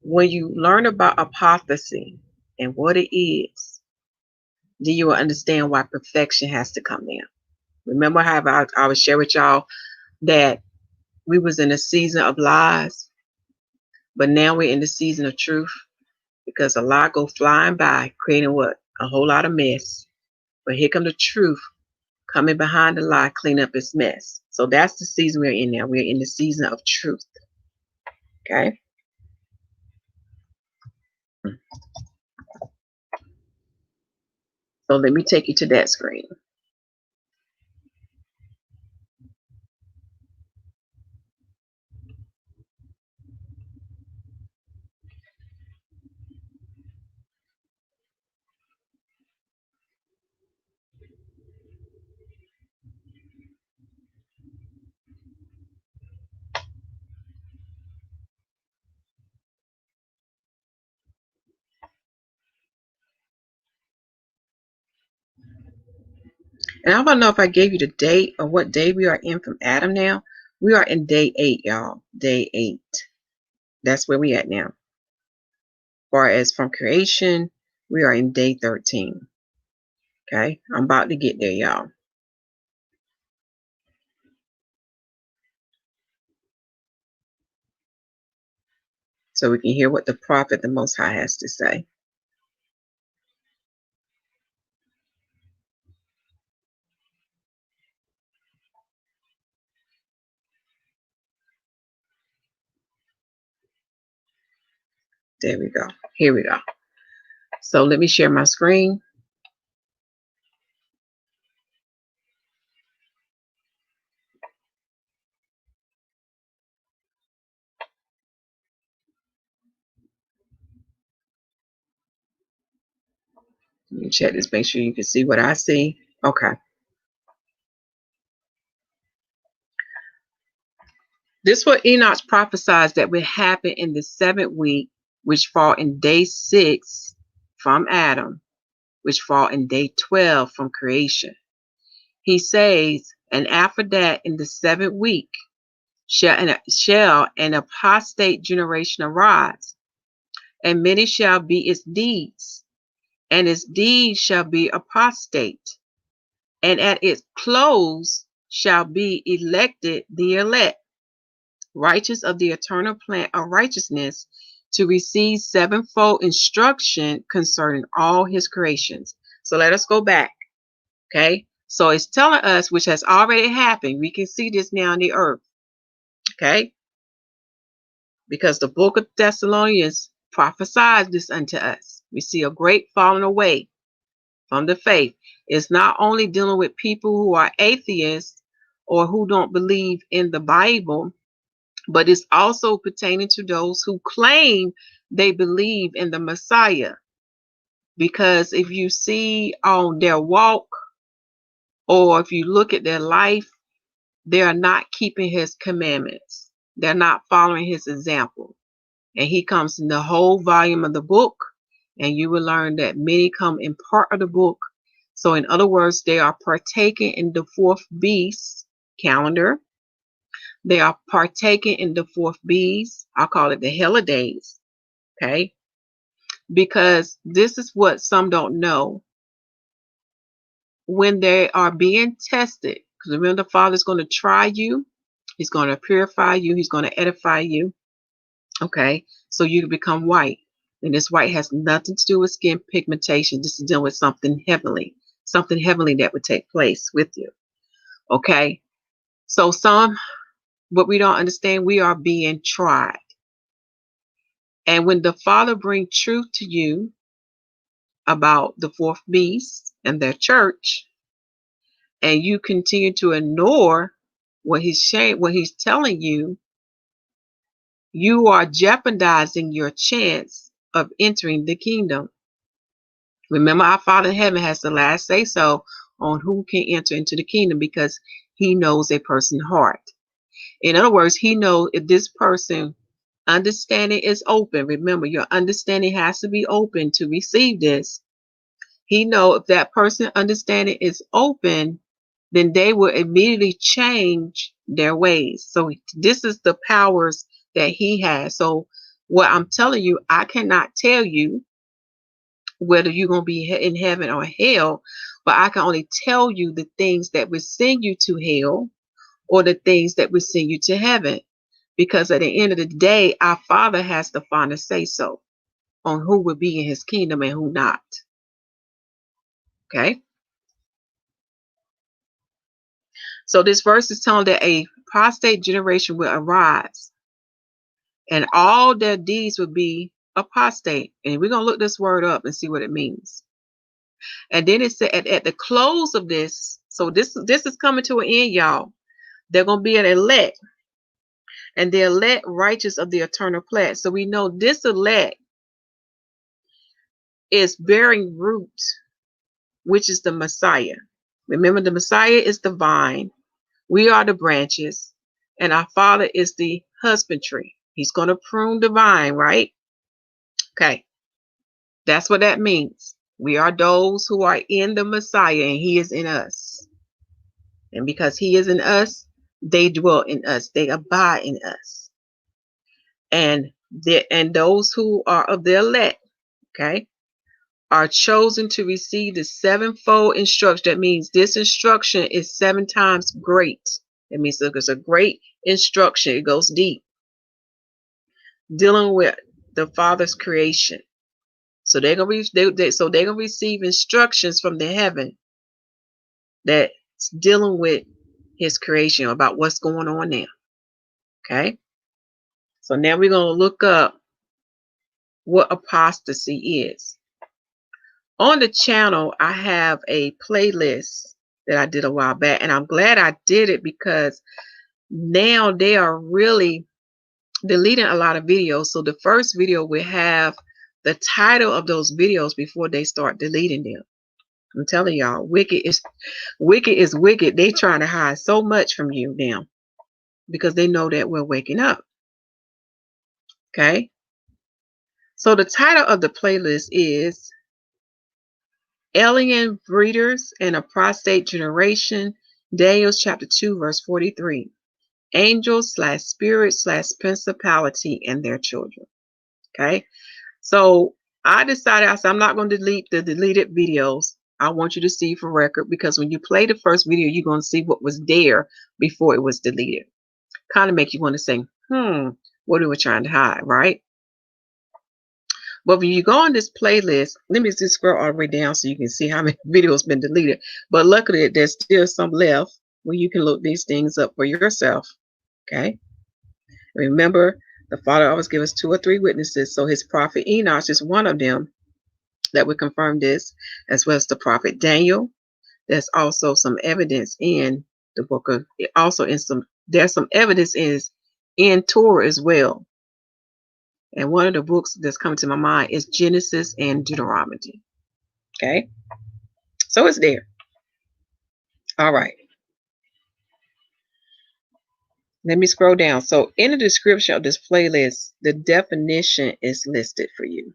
When you learn about apostasy and what it is, then you will understand why perfection has to come in. Remember how I would share with y'all that we was in a season of lies, but now we're in the season of truth, because a lie go flying by, creating what? A whole lot of mess. But here come the truth coming behind the lie, clean up its mess. So that's the season we're in now. We're in the season of truth. Okay. So let me take you to that screen. And I don't know if I gave you the date or what day we are in from Adam now. We are in day 8, y'all. Day 8. That's where we at now. As far as from creation, we are in day 13. Okay. I'm about to get there, y'all. so we can hear what the prophet, the Most High, has to say. There we go. Here we go. So let me share my screen. Let me check this, make sure you can see what I see. Okay. This what Enoch prophesies that will happen in the 7th week, which fall in day 6 from Adam, which fall in day 12 from creation. He says, and after that, in the 7th week, shall an apostate generation arise, and many shall be its deeds, and its deeds shall be apostate, and at its close shall be elected the elect, righteous of the eternal plan of righteousness, to receive sevenfold instruction concerning all his creations. So let us go back. Okay. So it's telling us, which has already happened. We can see this now in the earth. Okay. Because the book of Thessalonians prophesies this unto us. We see a great falling away from the faith. It's not only dealing with people who are atheists or who don't believe in the Bible, but it's also pertaining to those who claim they believe in the Messiah. Because if you see on their walk, or if you look at their life, they are not keeping his commandments. They're not following his example. And he comes in the whole volume of the book, and you will learn that many come in part of the book. So in other words, they are partaking in the 4th beast calendar. They are partaking in the 4th beast. I call it the holidays. Okay. Because this is what some don't know. When they are being tested, because remember, the Father's going to try you. He's going to purify you. He's going to edify you. Okay. So you become white. And this white has nothing to do with skin pigmentation. This is dealing with something heavenly that would take place with you. Okay. So what we don't understand, we are being tried. And when the Father brings truth to you about the 4th beast and their church, and you continue to ignore what he's telling you, you are jeopardizing your chance of entering the kingdom. Remember, our Father in heaven has the last say so on who can enter into the kingdom, because he knows a person's heart. In other words, he knows if this person understanding is open. Remember, your understanding has to be open to receive this. He knows if that person understanding is open, then they will immediately change their ways. So this is the powers that he has. So what I'm telling you, I cannot tell you whether you're going to be in heaven or hell, but I can only tell you the things that will send you to hell or the things that will send you to heaven. Because at the end of the day, our Father has the final say so on who will be in his kingdom and who not. Okay. So this verse is telling that a apostate generation will arise, and all their deeds will be apostate. And we're going to look this word up and see what it means. And then it said at the close of this, so this is coming to an end, y'all. They're going to be an elect, and the elect righteous of the eternal plan. So we know this elect is bearing root, which is the Messiah. Remember, the Messiah is the vine. We are the branches, and our Father is the husbandry. He's going to prune the vine, right? Okay. That's what that means. We are those who are in the Messiah, and he is in us. And because he is in us, they dwell in us. They abide in us. And those who are of the elect, okay, are chosen to receive the sevenfold instruction. That means this instruction is 7 times great. That means it's a great instruction. It goes deep. Dealing with the Father's creation. So they're gonna receive instructions from the heaven that's dealing with his creation, about what's going on there. Okay. So now we're gonna look up what apostasy is. On the channel, I have a playlist that I did a while back, and I'm glad I did it because now they are really deleting a lot of videos. So the first video will have the title of those videos before they start deleting them. I'm telling y'all, wicked is wicked. They trying to hide so much from you now because they know that we're waking up. Okay. So the title of the playlist is Alien Breeders and Apostate Generation, Daniel chapter 2, verse 43. Angels / spirits / principality and their children. Okay. So I decided, I said, I'm not going to delete the deleted videos. I want you to see for record, because when you play the first video, you're going to see what was there before it was deleted. Kind of make you want to say, what are we trying to hide, right? But when you go on this playlist, let me just scroll all the way down so you can see how many videos been deleted. But luckily, there's still some left where you can look these things up for yourself. Okay. Remember, the Father always gives us 2 or 3 witnesses. So his prophet Enoch is one of them that would confirm this, as well as the prophet Daniel. There's also some evidence in the book of, there's some evidence in Torah as well. And one of the books that's coming to my mind is Genesis and Deuteronomy. Okay. So it's there. All right. Let me scroll down. So in the description of this playlist, the definition is listed for you.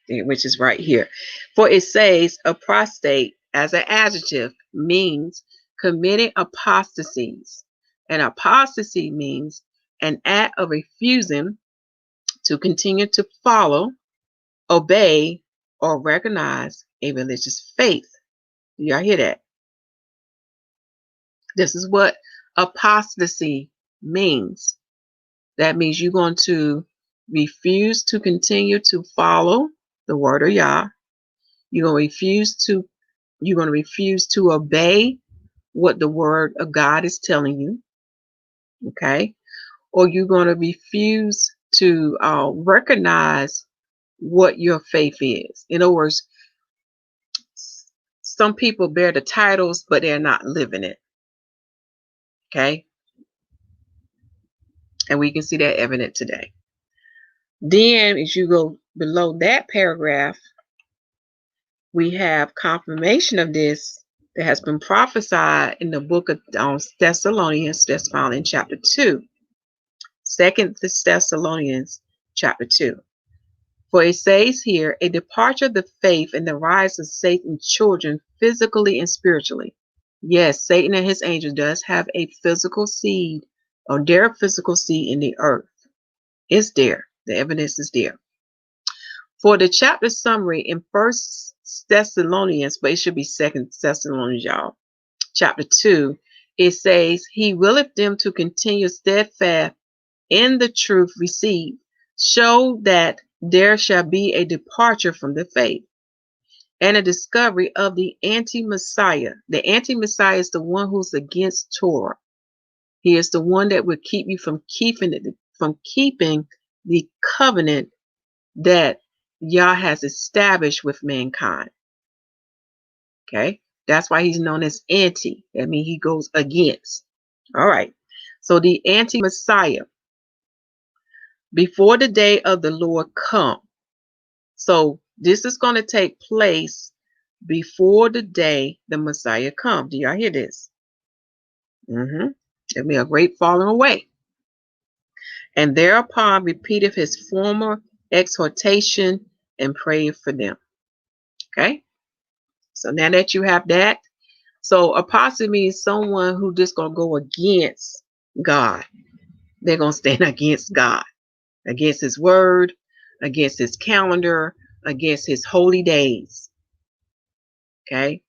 Which is right here. For it says apostate as an adjective means committing apostasies. And apostasy means an act of refusing to continue to follow, obey, or recognize a religious faith. Do y'all hear that? This is what apostasy means. That means you're going to refuse to continue to follow the word of Yah. You're going to refuse to obey what the word of God is telling you. Okay? Or you're going to refuse to recognize what your faith is. In other words, some people bear the titles, but they're not living it. Okay? And we can see that evident today. Then, as you go below that paragraph, we have confirmation of this that has been prophesied in the book of Thessalonians, that's found in chapter 2. 2 Thessalonians chapter 2. For it says here, a departure of the faith and the rise of Satan's children physically and spiritually. Yes, Satan and his angels does have a physical seed, or their physical seed in the earth. It's there. The evidence is there. For the chapter summary in 1 Thessalonians, but it should be 2 Thessalonians, y'all, chapter 2, it says, he willeth them to continue steadfast in the truth received, show that there shall be a departure from the faith and a discovery of the anti-Messiah. The anti-Messiah is the one who's against Torah. He is the one that would keep you from keeping the covenant that Yah has established with mankind. Okay, that's why he's known as anti. That means he goes against. All right. So the anti-Messiah, before the day of the Lord come. So this is going to take place before the day the Messiah comes. Do y'all hear this? There'll be a great falling away. And thereupon repeateth his former exhortation and prayeth for them. Okay. So now that you have that, so apostate means someone who just going to go against God. They're going to stand against God, against his word, against his calendar, against his holy days. Okay.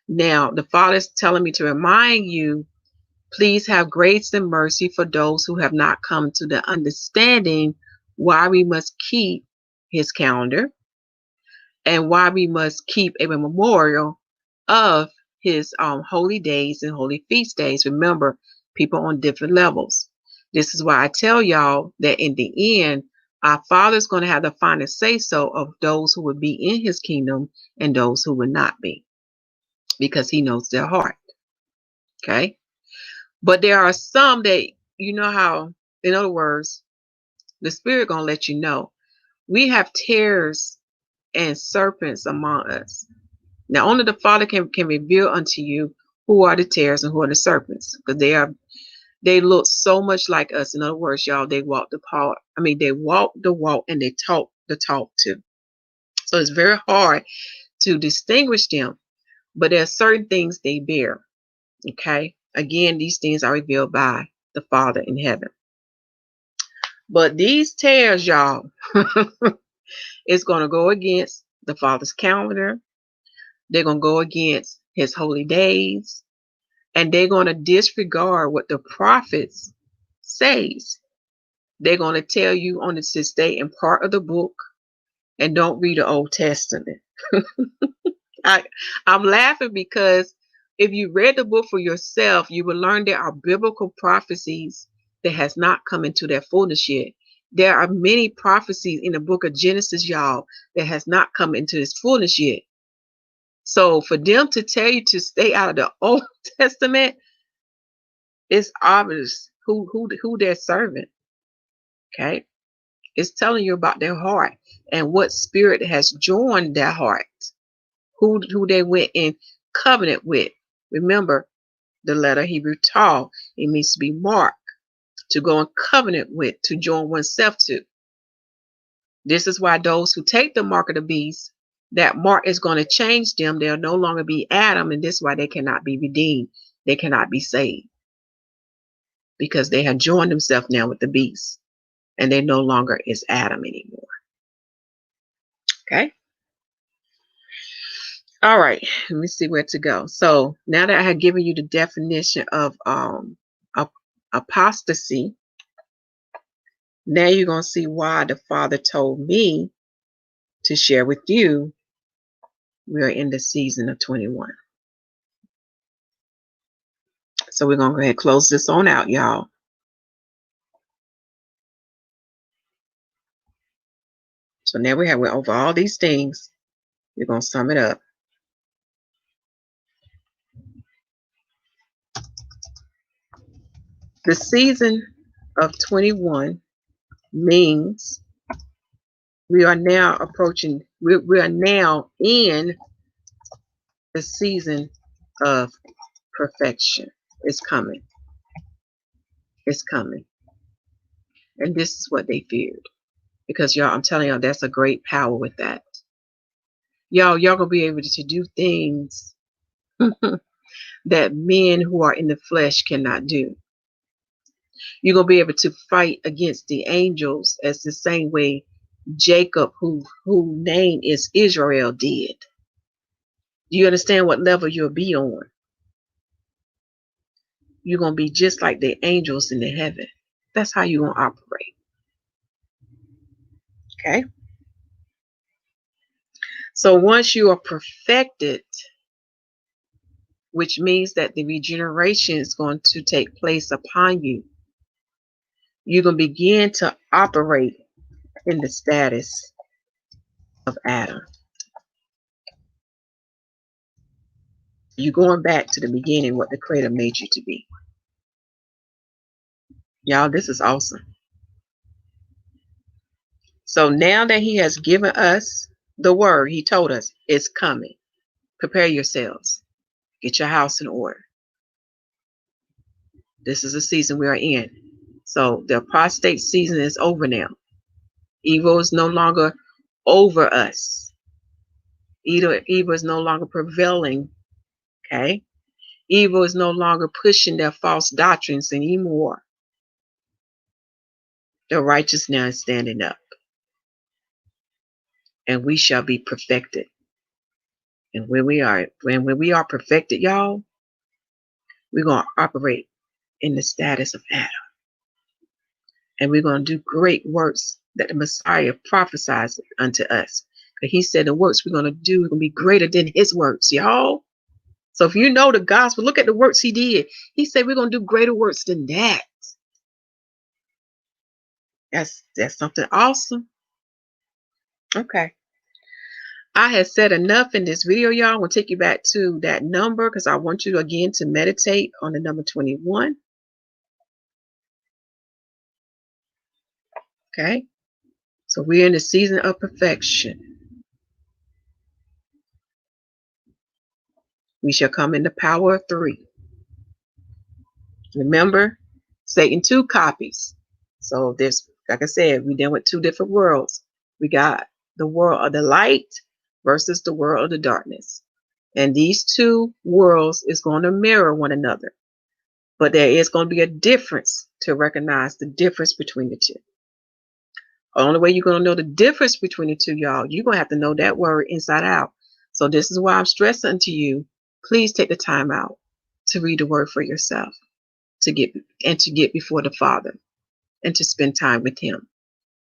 Now, the Father is telling me to remind you, please have grace and mercy for those who have not come to the understanding why we must keep his calendar and why we must keep a memorial of his holy days and holy feast days. Remember, people on different levels. This is why I tell y'all that in the end, our Father's going to have the final say so of those who would be in his kingdom and those who would not be, because he knows their heart. Okay. But there are some that, you know how, in other words, the Spirit going to let you know, we have tares and serpents among us. Now, only the Father can reveal unto you who are the tares and who are the serpents, because they look so much like us. In other words, y'all, they walk the part. I mean, they walk the walk and they talk the talk too. So it's very hard to distinguish them, but there are certain things they bear. Okay. Again, these things are revealed by the Father in heaven. But these tares, y'all, it's going to go against the Father's calendar. They're going to go against his holy days. And they're going to disregard what the prophets says. They're going to tell you on this stay in part of the book and don't read the Old Testament. I'm laughing because if you read the book for yourself, you will learn there are biblical prophecies that has not come into their fullness yet. There are many prophecies in the book of Genesis, y'all, that has not come into its fullness yet. So for them to tell you to stay out of the Old Testament, it's obvious who they're serving. Okay. It's telling you about their heart and what spirit has joined their heart, who they went in covenant with. Remember, the letter Hebrew tau, it means to be marked, to go in covenant with, to join oneself to. This is why those who take the mark of the beast, that mark is going to change them. They'll no longer be Adam, and this is why they cannot be redeemed. They cannot be saved, because they have joined themselves now with the beast, and they no longer is Adam anymore. Okay. All right. Let me see where to go. So now that I have given you the definition of apostasy, now you're going to see why the Father told me to share with you. We're in the season of 21. So we're going to go ahead and close this on out, y'all. So now we're over all these things. We're going to sum it up. The season of 21 means we are now approaching, we are now in the season of perfection. It's coming. It's coming. And this is what they feared. Because y'all, I'm telling y'all, that's a great power with that. Y'all gonna be able to do things that men who are in the flesh cannot do. You're gonna be able to fight against the angels as the same way Jacob, whose name is Israel, did. Do you understand what level you'll be on? You're gonna be just like the angels in the heaven. That's how you're gonna operate. Okay. So once you are perfected, which means that the regeneration is going to take place upon you, you're going to begin to operate in the status of Adam. You're going back to the beginning, what the Creator made you to be. Y'all, this is awesome. So now that He has given us the word, He told us it's coming. Prepare yourselves. Get your house in order. This is the season we are in. So the apostate season is over now. Evil is no longer over us. Evil is no longer prevailing. Okay? Evil is no longer pushing their false doctrines anymore. The righteous now is standing up. And we shall be perfected. And when we are perfected, y'all, we're going to operate in the status of Adam. And we're going to do great works that the Messiah prophesies unto us. But he said the works we're going to do are going to be greater than his works, y'all. So if you know the gospel, look at the works he did. He said we're going to do greater works than that. That's something awesome. Okay. I have said enough in this video, y'all. I'm going to take you back to that number because I want you again to meditate on the number 21. Okay. So we're in the season of perfection. We shall come in the power of 3. Remember, Satan 2 copies. So there's, like I said, we deal with 2 different worlds. We got the world of the light versus the world of the darkness. And these 2 worlds is going to mirror one another. But there is going to be a difference to recognize the difference between the 2. The only way you're going to know the difference between the 2, y'all, you're going to have to know that word inside out. So this is why I'm stressing to you, please take the time out to read the word for yourself, to get before the Father and to spend time with him.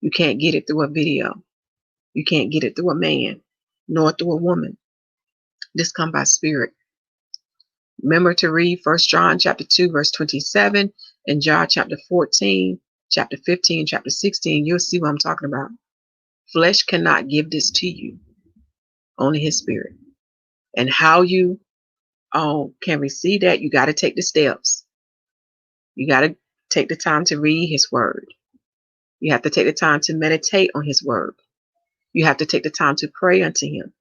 You can't get it through a video. You can't get it through a man, nor through a woman. This come by spirit. Remember to read 1 John chapter 2, verse 27, and John chapter 14, chapter 15, chapter 16. You'll see what I'm talking about. Flesh cannot give this to you. Only his spirit. And how you can receive that, you got to take the steps. You got to take the time to read his word. You have to take the time to meditate on his word. You have to take the time to pray unto him.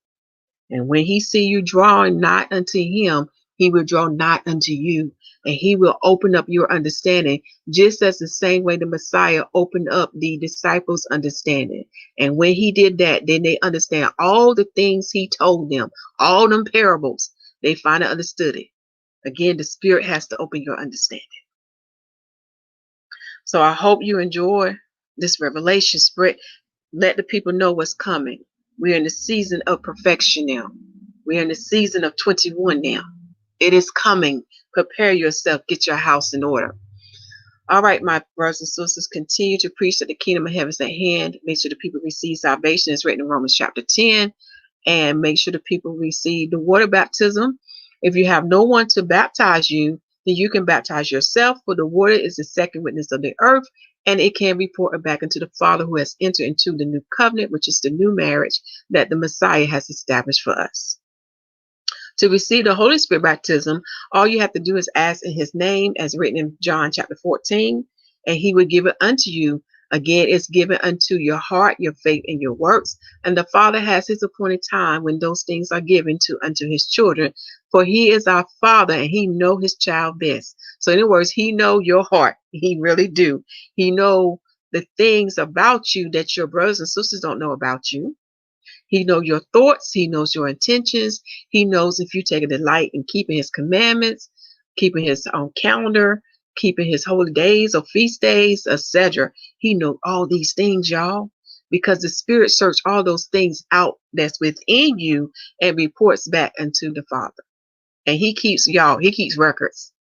And when he see you drawing nigh unto him, he will draw nigh unto you. And he will open up your understanding, just as the same way the Messiah opened up the disciples' understanding. And when he did that, then they understand all the things he told them, all them parables. They finally understood it. Again, the Spirit has to open your understanding. So I hope you enjoy this revelation spread. Let the people know what's coming. We're in the season of perfection now. We're in the season of 21 now. It is coming. Prepare yourself. Get your house in order. All right, my brothers and sisters, continue to preach that the kingdom of heaven is at hand. Make sure the people receive salvation. It's written in Romans chapter 10. And make sure the people receive the water baptism. If you have no one to baptize you, then you can baptize yourself, for the water is the second witness of the earth, and it can report back into the Father who has entered into the new covenant, which is the new marriage that the Messiah has established for us. To receive the Holy Spirit baptism, all you have to do is ask in his name, as written in John chapter 14, and he will give it unto you. Again, it's given unto your heart, your faith, and your works. And the Father has his appointed time when those things are given unto his children. For he is our Father, and he know his child best. So in other words, he know your heart. He really do. He know the things about you that your brothers and sisters don't know about you. He knows your thoughts. He knows your intentions. He knows if you take a delight in keeping his commandments, keeping his own calendar, keeping his holy days or feast days, etc. He knows all these things, y'all, because the Spirit search all those things out that's within you and reports back unto the Father. And he keeps, y'all, he keeps records.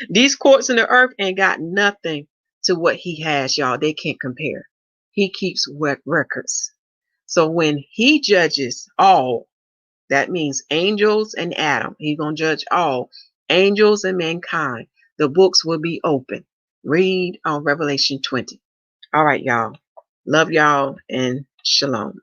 These courts in the earth ain't got nothing to what he has, y'all. They can't compare. He keeps records. So when he judges all, that means angels and Adam. He's going to judge all, angels and mankind. The books will be open. Read on Revelation 20. All right, y'all. Love y'all and shalom.